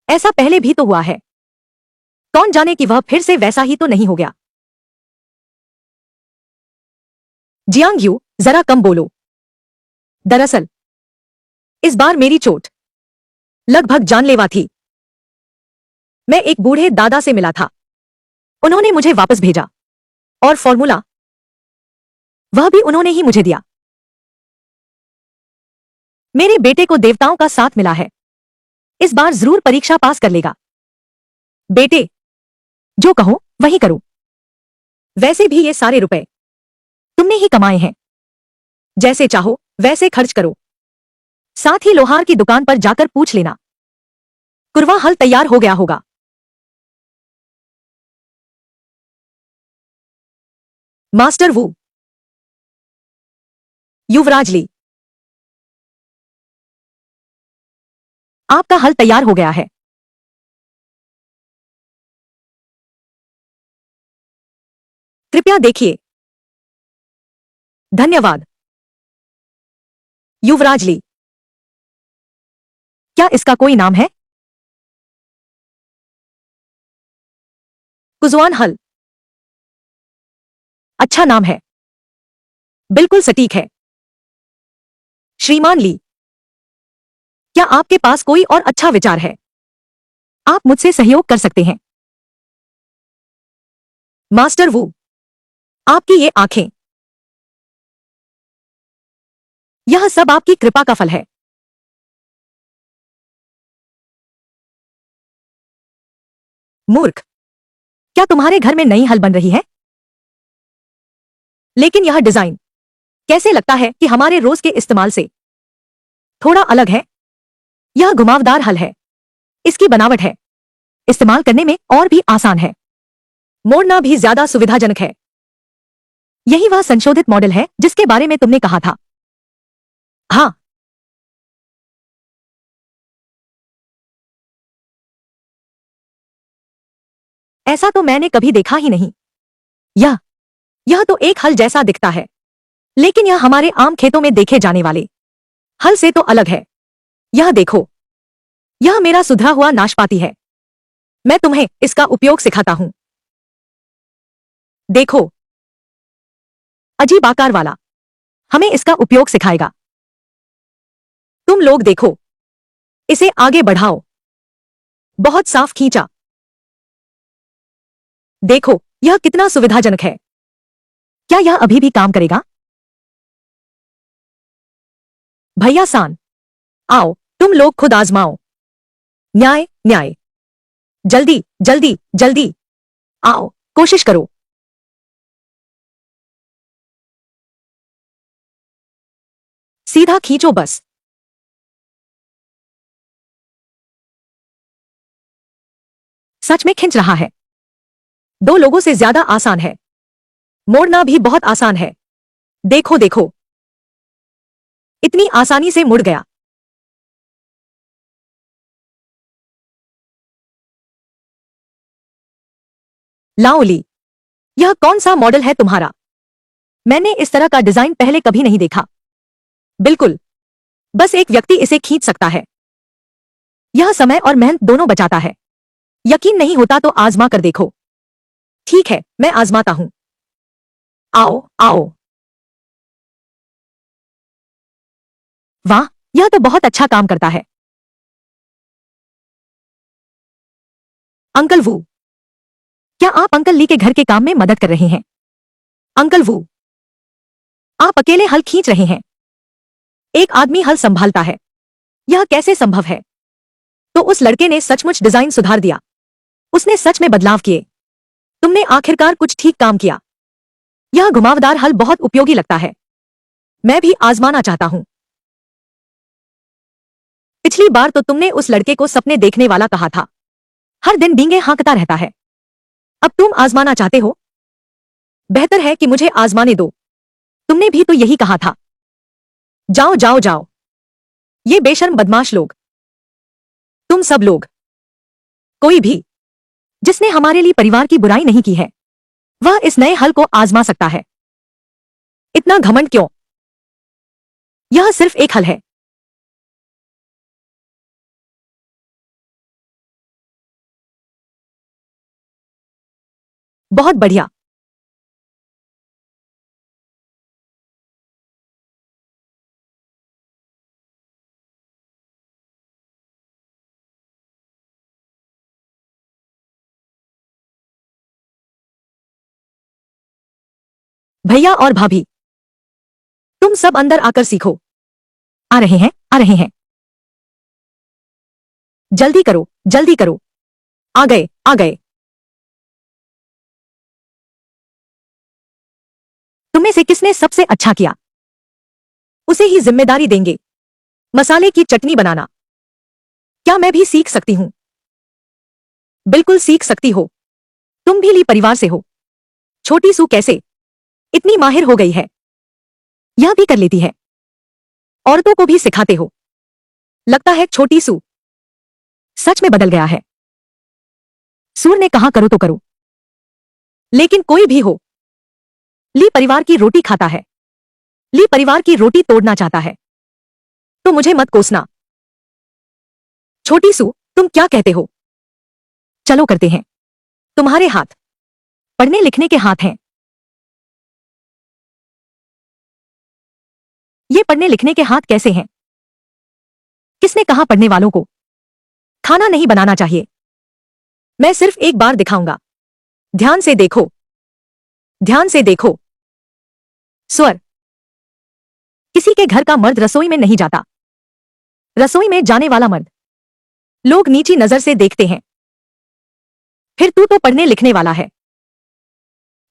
ऐसा पहले भी तो हुआ है। कौन जाने कि वह फिर से वैसा ही तो नहीं हो गया। जियांग, जरा कम बोलो। दरअसल इस बार मेरी चोट लगभग जानलेवा थी। मैं एक बूढ़े दादा से मिला था। उन्होंने मुझे वापस भेजा। और फॉर्मूला वह भी उन्होंने ही मुझे दिया। मेरे बेटे को देवताओं का साथ मिला है। इस बार जरूर परीक्षा पास कर लेगा। बेटे, जो कहो वही करो। वैसे भी ये सारे रुपए तुमने ही कमाए हैं। जैसे चाहो वैसे खर्च करो। साथ ही लोहार की दुकान पर जाकर पूछ लेना। कुरवा हल तैयार हो गया होगा। मास्टर वू। युवराज ली, आपका हल तैयार हो गया है। कृपया देखिए। धन्यवाद युवराज ली। क्या इसका कोई नाम है? कुजवान हल। अच्छा नाम है। बिल्कुल सटीक है। श्रीमान ली, क्या आपके पास कोई और अच्छा विचार है? आप मुझसे सहयोग कर सकते हैं। मास्टर वू, आपकी ये आंखें, यह सब आपकी कृपा का फल है। मूर्ख, क्या तुम्हारे घर में नई हल बन रही है? लेकिन यह डिजाइन कैसे लगता है कि हमारे रोज के इस्तेमाल से थोड़ा अलग है। यह घुमावदार हल है। इसकी बनावट है इस्तेमाल करने में और भी आसान है। मोड़ना भी ज्यादा सुविधाजनक है। यही वह संशोधित मॉडल है जिसके बारे में तुमने कहा था। हाँ। ऐसा तो मैंने कभी देखा ही नहीं। यह यह तो एक हल जैसा दिखता है, लेकिन यह हमारे आम खेतों में देखे जाने वाले हल से तो अलग है। यह देखो, यह मेरा सुधरा हुआ नाशपाती है। मैं तुम्हें इसका उपयोग सिखाता हूं। देखो, अजीब आकार वाला हमें इसका उपयोग सिखाएगा। तुम लोग देखो, इसे आगे बढ़ाओ। बहुत साफ खींचा। देखो, यह कितना सुविधाजनक है। क्या यह अभी भी काम करेगा? भैया सान, आओ, तुम लोग खुद आजमाओ। न्याय न्याय। जल्दी जल्दी जल्दी, आओ, कोशिश करो। सीधा खींचो बस। सच में खिंच रहा है। दो लोगों से ज्यादा आसान है। मोड़ना भी बहुत आसान है। देखो देखो, इतनी आसानी से मुड़ गया। लाओली, यह कौन सा मॉडल है तुम्हारा? मैंने इस तरह का डिजाइन पहले कभी नहीं देखा। बिल्कुल, बस एक व्यक्ति इसे खींच सकता है। यह समय और मेहनत दोनों बचाता है। यकीन नहीं होता तो आजमा कर देखो। ठीक है, मैं आजमाता हूं। आओ आओ। वाह, यह तो बहुत अच्छा काम करता है। अंकल वू, क्या आप अंकल ली के घर के काम में मदद कर रहे हैं? अंकल वू, आप अकेले हल खींच रहे हैं। एक आदमी हल संभालता है। यह कैसे संभव है? तो उस लड़के ने सचमुच डिजाइन सुधार दिया। उसने सच में बदलाव किए। तुमने आखिरकार कुछ ठीक काम किया। यह घुमावदार हल बहुत उपयोगी लगता है। मैं भी आजमाना चाहता हूं। पिछली बार तो तुमने उस लड़के को सपने देखने वाला कहा था। हर दिन बींगे हाँकता रहता है। अब तुम आजमाना चाहते हो? बेहतर है कि मुझे आजमाने दो। तुमने भी तो यही कहा था। जाओ जाओ जाओ। ये बेशर्म बदमाश लोग। तुम सब लोग। कोई भी जिसने हमारे लिए परिवार की बुराई नहीं की है, वह इस नए हल को आजमा सकता है। इतना घमंड क्यों? यह सिर्फ एक हल है। बहुत बढ़िया। भैया और भाभी, तुम सब अंदर आकर सीखो। आ रहे हैं, आ रहे हैं। जल्दी करो, जल्दी करो। आ गए, आ गए। तुम्हें से किसने सबसे अच्छा किया, उसे ही जिम्मेदारी देंगे। मसाले की चटनी बनाना। क्या मैं भी सीख सकती हूँ? बिल्कुल सीख सकती हो। तुम भी ली परिवार से हो। छोटी सू कैसे इतनी माहिर हो गई है? यह भी कर लेती है। औरतों को भी सिखाते हो। लगता है छोटी सू सच में बदल गया है। सूर ने कहा करो तो करो। लेकिन कोई भी हो, ली परिवार की रोटी खाता है। ली परिवार की रोटी तोड़ना चाहता है। तो मुझे मत कोसना। छोटी सू, तुम क्या कहते हो? चलो करते हैं। तुम्हारे हाथ पढ़ने लिखने के हाथ हैं। ये पढ़ने लिखने के हाथ कैसे हैं? किसने कहा पढ़ने वालों को खाना नहीं बनाना चाहिए? मैं सिर्फ एक बार दिखाऊंगा। ध्यान से देखो। ध्यान से देखो। स्वर। किसी के घर का मर्द रसोई में नहीं जाता। रसोई में जाने वाला मर्द लोग नीची नजर से देखते हैं। फिर तू तो पढ़ने लिखने वाला है।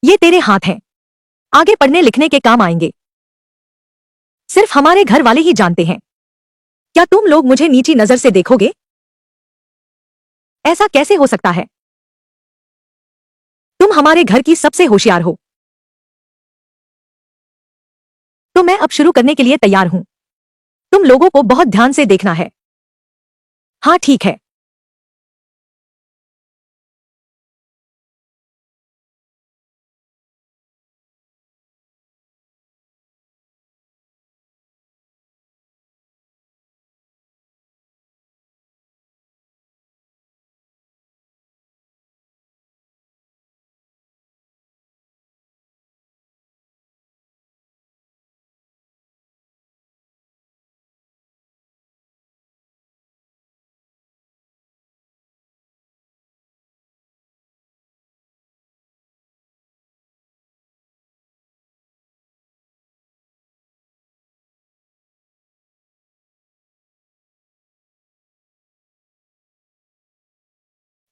ये तेरे हाथ हैं। आगे पढ़ने लिखने के काम आएंगे। सिर्फ हमारे घर वाले ही जानते हैं। क्या तुम लोग मुझे नीची नजर से देखोगे? ऐसा कैसे हो सकता है? तुम हमारे घर की सबसे होशियार हो। तो मैं अब शुरू करने के लिए तैयार हूं। तुम लोगों को बहुत ध्यान से देखना है। हाँ ठीक है।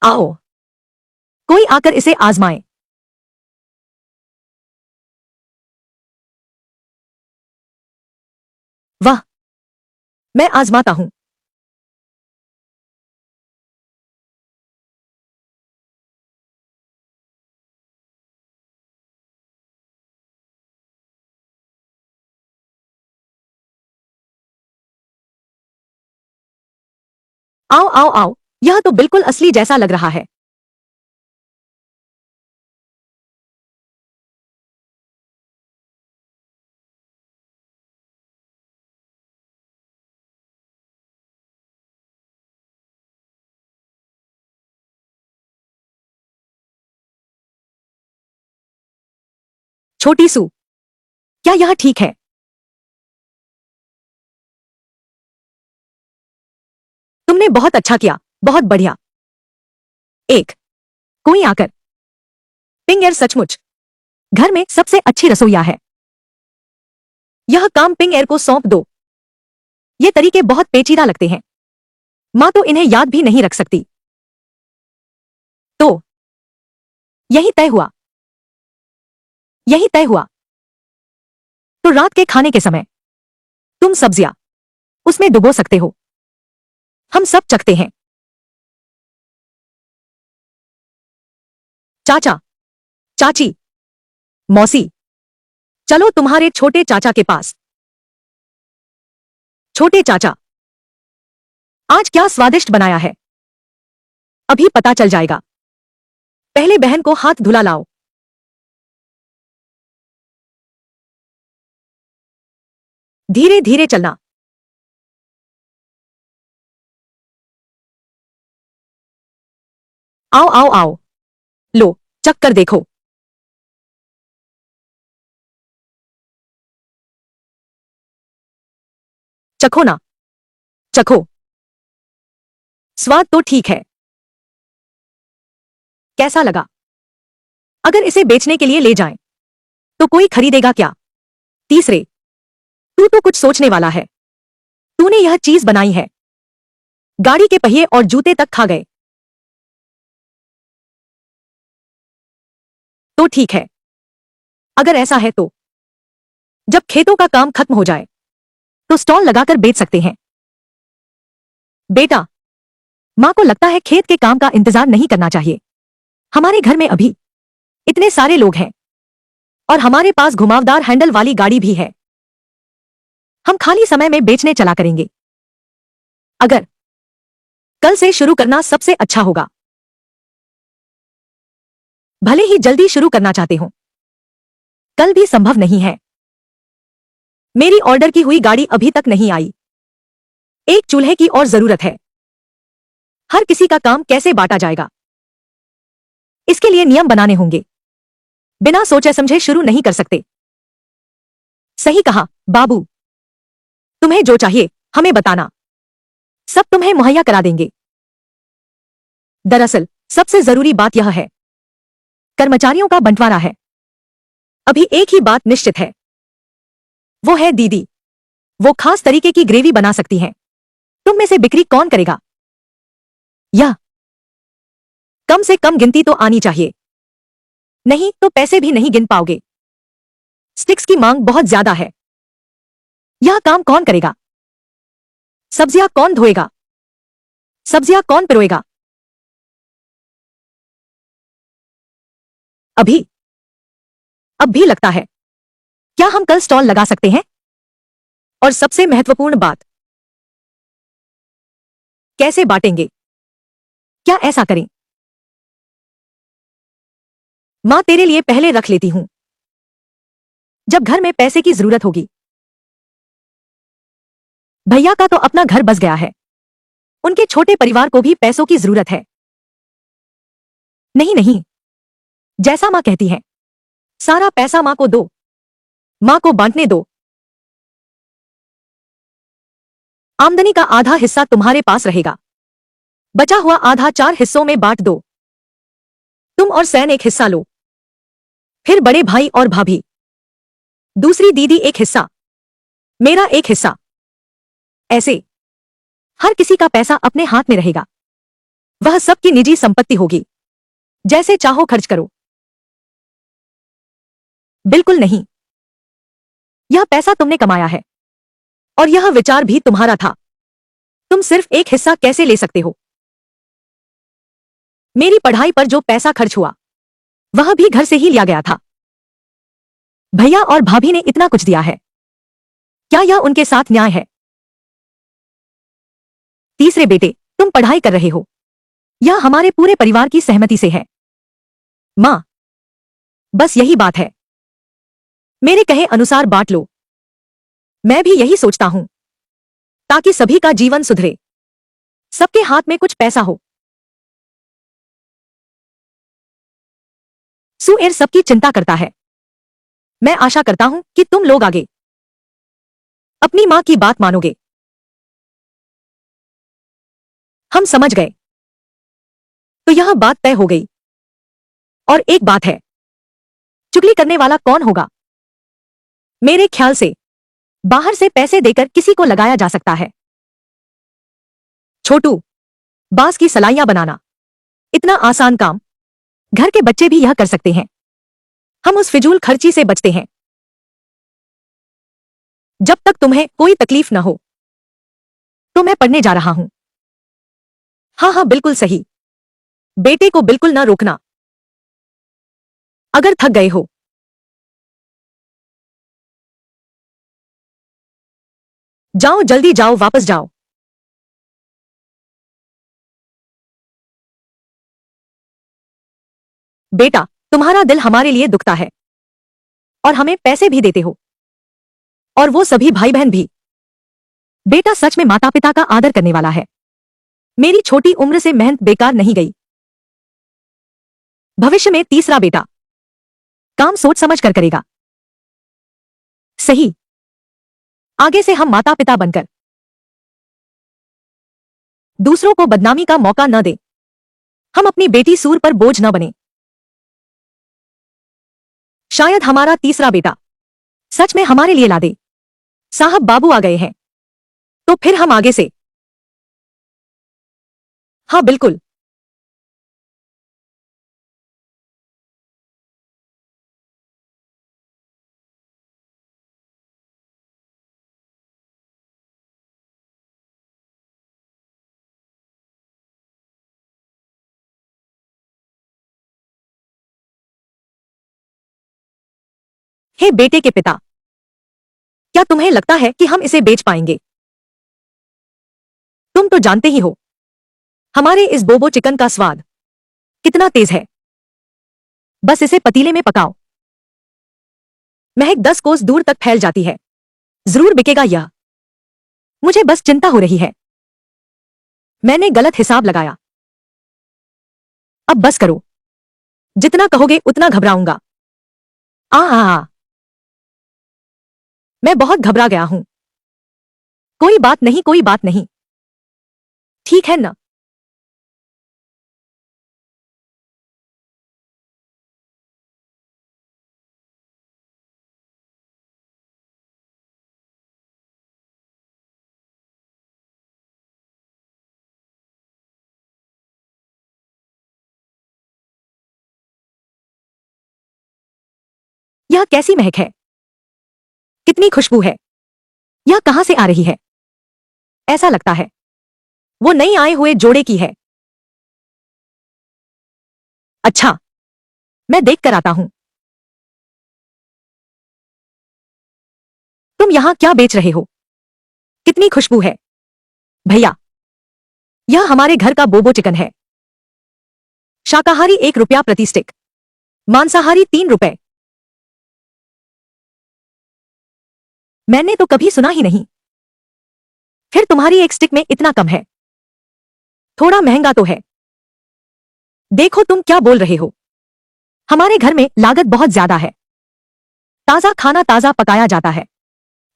आओ, कोई आकर इसे आजमाए। वाह, मैं आजमाता हूं। आओ आओ आओ, यह तो बिल्कुल असली जैसा लग रहा है। छोटी सू, क्या यह ठीक है? तुमने बहुत अच्छा किया, बहुत बढ़िया। एक कोई आकर, पिंग एयर सचमुच घर में सबसे अच्छी रसोइया है। यह काम पिंग एयर को सौंप दो। ये तरीके बहुत पेचीदा लगते हैं, मां तो इन्हें याद भी नहीं रख सकती। तो यही तय हुआ, यही तय हुआ। तो रात के खाने के समय तुम सब्जियां उसमें डुबो सकते हो। हम सब चखते हैं। चाचा, चाची, मौसी, चलो तुम्हारे छोटे चाचा के पास। छोटे चाचा, आज क्या स्वादिष्ट बनाया है? अभी पता चल जाएगा। पहले बहन को हाथ धुला लाओ। धीरे धीरे चलना। आओ आओ आओ, लो, चख कर देखो। चखो ना, चखो। स्वाद तो ठीक है। कैसा लगा? अगर इसे बेचने के लिए ले जाएं, तो कोई खरीदेगा क्या? तीसरे, तू तो कुछ सोचने वाला है। तूने यह चीज बनाई है। गाड़ी के पहिए और जूते तक खा गए। तो ठीक है। अगर ऐसा है तो जब खेतों का काम खत्म हो जाए तो स्टॉल लगाकर बेच सकते हैं। बेटा, मां को लगता है खेत के काम का इंतजार नहीं करना चाहिए। हमारे घर में अभी इतने सारे लोग हैं और हमारे पास घुमावदार हैंडल वाली गाड़ी भी है। हम खाली समय में बेचने चला करेंगे। अगर कल से शुरू करना सबसे अच्छा होगा। भले ही जल्दी शुरू करना चाहते हो, कल भी संभव नहीं है। मेरी ऑर्डर की हुई गाड़ी अभी तक नहीं आई। एक चूल्हे की और जरूरत है। हर किसी का काम कैसे बांटा जाएगा, इसके लिए नियम बनाने होंगे। बिना सोचे समझे शुरू नहीं कर सकते। सही कहा बाबू। तुम्हें जो चाहिए हमें बताना, सब तुम्हें मुहैया करा देंगे। दरअसल सबसे जरूरी बात यह है, कर्मचारियों का बंटवारा है। अभी एक ही बात निश्चित है, वो है दीदी। वो खास तरीके की ग्रेवी बना सकती हैं। तुम में से बिक्री कौन करेगा? यह कम से कम गिनती तो आनी चाहिए, नहीं तो पैसे भी नहीं गिन पाओगे। स्टिक्स की मांग बहुत ज्यादा है। यह काम कौन करेगा? सब्जियां कौन धोएगा? सब्जियां कौन पिरोएगा? अभी अब भी लगता है, क्या हम कल स्टॉल लगा सकते हैं? और सबसे महत्वपूर्ण बात, कैसे बांटेंगे? क्या ऐसा करें, मां तेरे लिए पहले रख लेती हूं, जब घर में पैसे की जरूरत होगी। भैया का तो अपना घर बस गया है, उनके छोटे परिवार को भी पैसों की जरूरत है। नहीं नहीं, जैसा मां कहती है, सारा पैसा मां को दो, मां को बांटने दो। आमदनी का आधा हिस्सा तुम्हारे पास रहेगा, बचा हुआ आधा 4 हिस्सों में बांट दो। तुम और सैन एक हिस्सा लो, फिर बड़े भाई और भाभी, दूसरी दीदी एक हिस्सा, मेरा एक हिस्सा। ऐसे हर किसी का पैसा अपने हाथ में रहेगा। वह सबकी निजी संपत्ति होगी, जैसे चाहो खर्च करो। बिल्कुल नहीं, यह पैसा तुमने कमाया है और यह विचार भी तुम्हारा था। तुम सिर्फ एक हिस्सा कैसे ले सकते हो? मेरी पढ़ाई पर जो पैसा खर्च हुआ वह भी घर से ही लिया गया था। भैया और भाभी ने इतना कुछ दिया है, क्या यह उनके साथ न्याय है? तीसरे बेटे, तुम पढ़ाई कर रहे हो, यह हमारे पूरे परिवार की सहमति से है। मां, बस यही बात है, मेरे कहे अनुसार बांट लो। मैं भी यही सोचता हूं, ताकि सभी का जीवन सुधरे, सबके हाथ में कुछ पैसा हो। सुएर सबकी चिंता करता है। मैं आशा करता हूं कि तुम लोग आगे अपनी मां की बात मानोगे। हम समझ गए। तो यह बात तय हो गई। और एक बात है, चुगली करने वाला कौन होगा? मेरे ख्याल से बाहर से पैसे देकर किसी को लगाया जा सकता है। छोटू, बांस की सलाइयां बनाना इतना आसान काम घर के बच्चे भी यह कर सकते हैं। हम उस फिजूल खर्ची से बचते हैं। जब तक तुम्हें कोई तकलीफ न हो तो मैं पढ़ने जा रहा हूं। हाँ हाँ, बिल्कुल सही। बेटे को बिल्कुल न रोकना। अगर थक गए हो जाओ, जल्दी जाओ, वापस जाओ। बेटा, तुम्हारा दिल हमारे लिए दुखता है और हमें पैसे भी देते हो, और वो सभी भाई बहन भी। बेटा सच में माता पिता का आदर करने वाला है। मेरी छोटी उम्र से मेहनत बेकार नहीं गई। भविष्य में तीसरा बेटा काम सोच समझ कर करेगा। सही। आगे से हम माता पिता बनकर दूसरों को बदनामी का मौका न दे। हम अपनी बेटी सूर पर बोझ न बने। शायद हमारा तीसरा बेटा सच में हमारे लिए ला दे। साहब बाबू आ गए हैं, तो फिर हम आगे से। हाँ बिल्कुल। हे बेटे के पिता, क्या तुम्हें लगता है कि हम इसे बेच पाएंगे? तुम तो जानते ही हो हमारे इस बोबो चिकन का स्वाद कितना तेज है। बस इसे पतीले में पकाओ, महक 10 कोस दूर तक फैल जाती है। जरूर बिकेगा यह। मुझे बस चिंता हो रही है, मैंने गलत हिसाब लगाया। अब बस करो, जितना कहोगे उतना घबराऊंगा। आ मैं बहुत घबरा गया हूं। कोई बात नहीं, कोई बात नहीं, ठीक है ना? यह कैसी महक है? कितनी खुशबू है? यह कहां से आ रही है? ऐसा लगता है वो नई आए हुए जोड़े की है। अच्छा, मैं देख कर आता हूं। तुम यहां क्या बेच रहे हो? कितनी खुशबू है। भैया, यह हमारे घर का बोबो चिकन है। शाकाहारी 1 रुपया प्रति स्टिक, मांसाहारी 3 रुपए। मैंने तो कभी सुना ही नहीं। फिर तुम्हारी एक स्टिक में इतना कम है? थोड़ा महंगा तो है। देखो तुम क्या बोल रहे हो। हमारे घर में लागत बहुत ज्यादा है। ताजा खाना ताजा पकाया जाता है,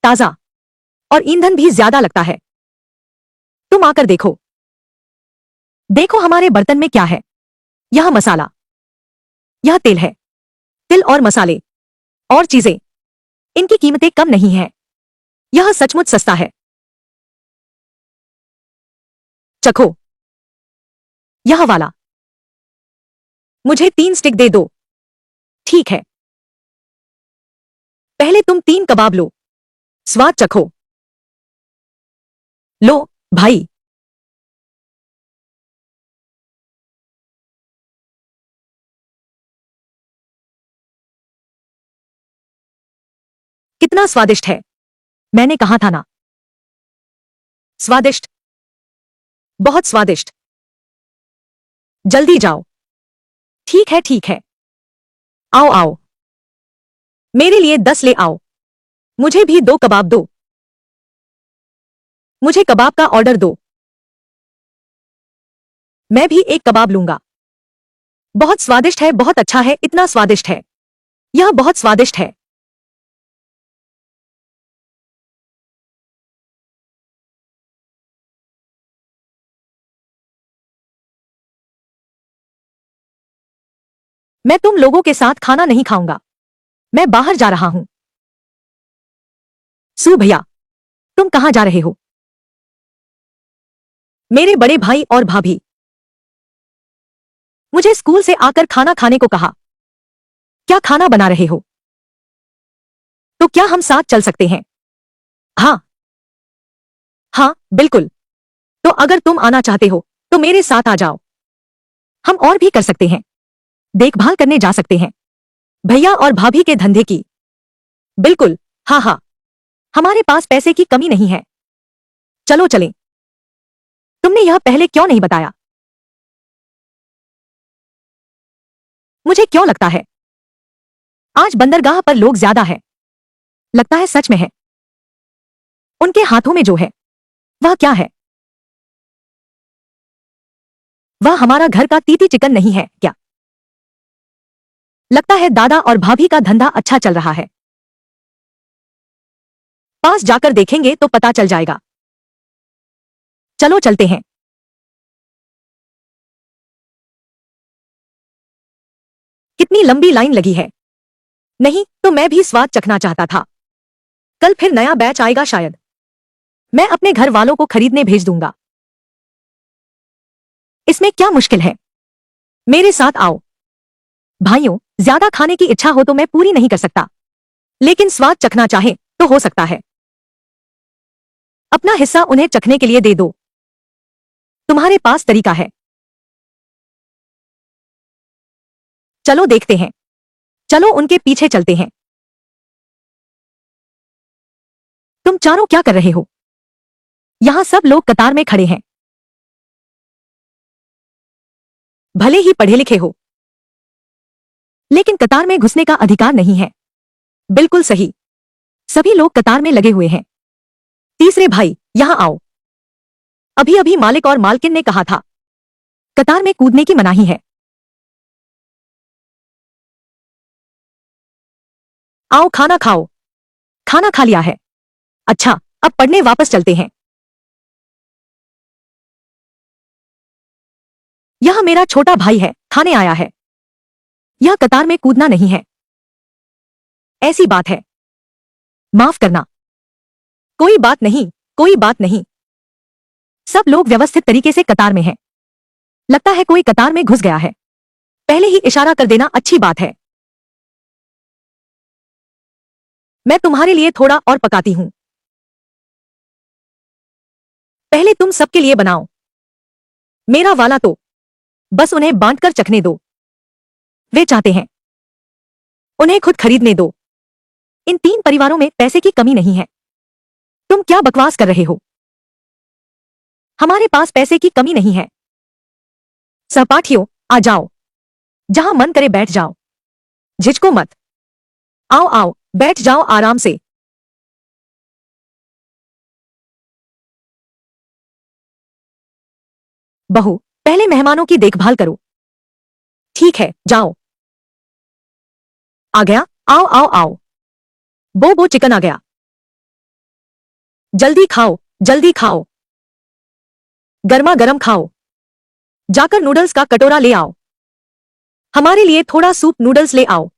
ताजा, और ईंधन भी ज्यादा लगता है। तुम आकर देखो। देखो हमारे बर्तन में क्या है। यह मसाला, यह तेल है। तिल और मसाले और चीजें, इनकी कीमतें कम नहीं हैं। यह सचमुच सस्ता है। चखो, यह वाला। मुझे 3 स्टिक दे दो। ठीक है। पहले तुम 3 कबाब लो, स्वाद चखो। लो भाई। कितना स्वादिष्ट है। मैंने कहा था ना, स्वादिष्ट, बहुत स्वादिष्ट। जल्दी जाओ। ठीक है, ठीक है। आओ आओ, मेरे लिए 10 ले आओ। मुझे भी 2 कबाब दो। मुझे कबाब का ऑर्डर दो। मैं भी 1 कबाब लूंगा। बहुत स्वादिष्ट है, बहुत अच्छा है, इतना स्वादिष्ट है। यह बहुत स्वादिष्ट है। मैं तुम लोगों के साथ खाना नहीं खाऊंगा। मैं बाहर जा रहा हूं। सू भैया, तुम कहां जा रहे हो? मेरे बड़े भाई और भाभी मुझे स्कूल से आकर खाना खाने को कहा। क्या खाना बना रहे हो? तो क्या हम साथ चल सकते हैं? हाँ हाँ बिल्कुल। तो अगर तुम आना चाहते हो तो मेरे साथ आ जाओ। हम और भी कर सकते हैं। देखभाल करने जा सकते हैं भैया और भाभी के धंधे की। बिल्कुल। हाँ हाँ, हमारे पास पैसे की कमी नहीं है। चलो चलें। तुमने यह पहले क्यों नहीं बताया? मुझे क्यों लगता है आज बंदरगाह पर लोग ज्यादा है। लगता है सच में है। उनके हाथों में जो है वह क्या है? वह हमारा घर का तीती चिकन नहीं है क्या? लगता है दादा और भाभी का धंधा अच्छा चल रहा है। पास जाकर देखेंगे तो पता चल जाएगा। चलो चलते हैं। कितनी लंबी लाइन लगी है। नहीं तो मैं भी स्वाद चखना चाहता था। कल फिर नया बैच आएगा शायद। मैं अपने घर वालों को खरीदने भेज दूंगा। इसमें क्या मुश्किल है? मेरे साथ आओ। भाइयों, ज्यादा खाने की इच्छा हो तो मैं पूरी नहीं कर सकता, लेकिन स्वाद चखना चाहे तो हो सकता है। अपना हिस्सा उन्हें चखने के लिए दे दो। तुम्हारे पास तरीका है। चलो देखते हैं। चलो उनके पीछे चलते हैं। तुम चारों क्या कर रहे हो? यहां सब लोग कतार में खड़े हैं। भले ही पढ़े लिखे हो, लेकिन कतार में घुसने का अधिकार नहीं है। बिल्कुल सही। सभी लोग कतार में लगे हुए हैं। तीसरे भाई, यहां आओ। अभी अभी मालिक और मालकिन ने कहा था कतार में कूदने की मनाही है। आओ खाना खाओ। खाना खा लिया है। अच्छा, अब पढ़ने वापस चलते हैं। यह मेरा छोटा भाई है, खाने आया है। यह कतार में कूदना नहीं है। ऐसी बात है। माफ करना। कोई बात नहीं, कोई बात नहीं। सब लोग व्यवस्थित तरीके से कतार में हैं। लगता है कोई कतार में घुस गया है। पहले ही इशारा कर देना अच्छी बात है। मैं तुम्हारे लिए थोड़ा और पकाती हूं। पहले तुम सबके लिए बनाओ। मेरा वाला तो बस उन्हें बांटकर चखने दो। वे चाहते हैं, उन्हें खुद खरीदने दो। इन तीन परिवारों में पैसे की कमी नहीं है। तुम क्या बकवास कर रहे हो? हमारे पास पैसे की कमी नहीं है। सहपाठियों, आ जाओ। जहां मन करे बैठ जाओ। झिझको मत। आओ आओ, बैठ जाओ आराम से। बहू, पहले मेहमानों की देखभाल करो। ठीक है, जाओ। आ गया? आओ आओ आओ। बो चिकन आ गया। जल्दी खाओ, जल्दी खाओ। गर्मा गर्म खाओ। जाकर नूडल्स का कटोरा ले आओ। हमारे लिए थोड़ा सूप नूडल्स ले आओ।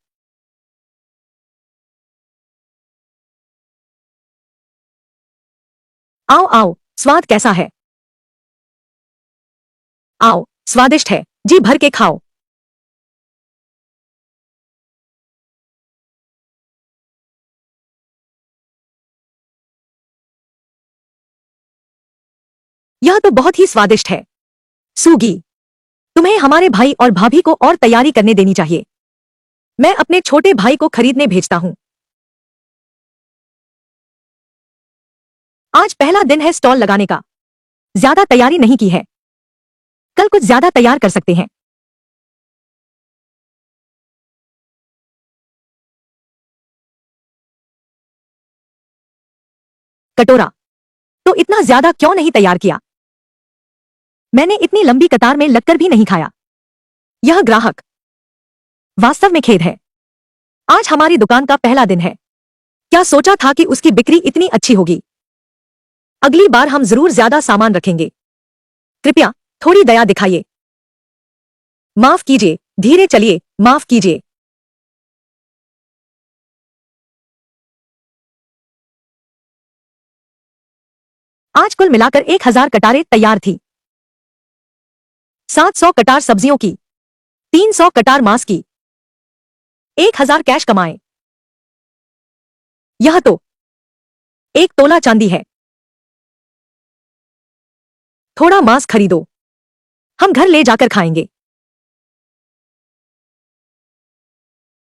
आओ आओ, स्वाद कैसा है? आओ, स्वादिष्ट है, जी भर के खाओ। यह तो बहुत ही स्वादिष्ट है। सूगी, तुम्हें हमारे भाई और भाभी को और तैयारी करने देनी चाहिए। मैं अपने छोटे भाई को खरीदने भेजता हूं। आज पहला दिन है स्टॉल लगाने का। ज्यादा तैयारी नहीं की है। कल कुछ ज्यादा तैयार कर सकते हैं। कटोरा तो इतना ज्यादा क्यों नहीं तैयार किया? मैंने इतनी लंबी कतार में लगकर भी नहीं खाया। यह ग्राहक, वास्तव में खेद है। आज हमारी दुकान का पहला दिन है। क्या सोचा था कि उसकी बिक्री इतनी अच्छी होगी। अगली बार हम जरूर ज्यादा सामान रखेंगे। कृपया थोड़ी दया दिखाइए। माफ कीजिए, धीरे चलिए, माफ कीजिए। आज कुल मिलाकर 1000 कटारें तैयार थी। 700 कटार सब्जियों की, 300 कटार मांस की, 1000 कैश कमाए। यह तो 1 तोला चांदी है। थोड़ा मांस खरीदो, हम घर ले जाकर खाएंगे।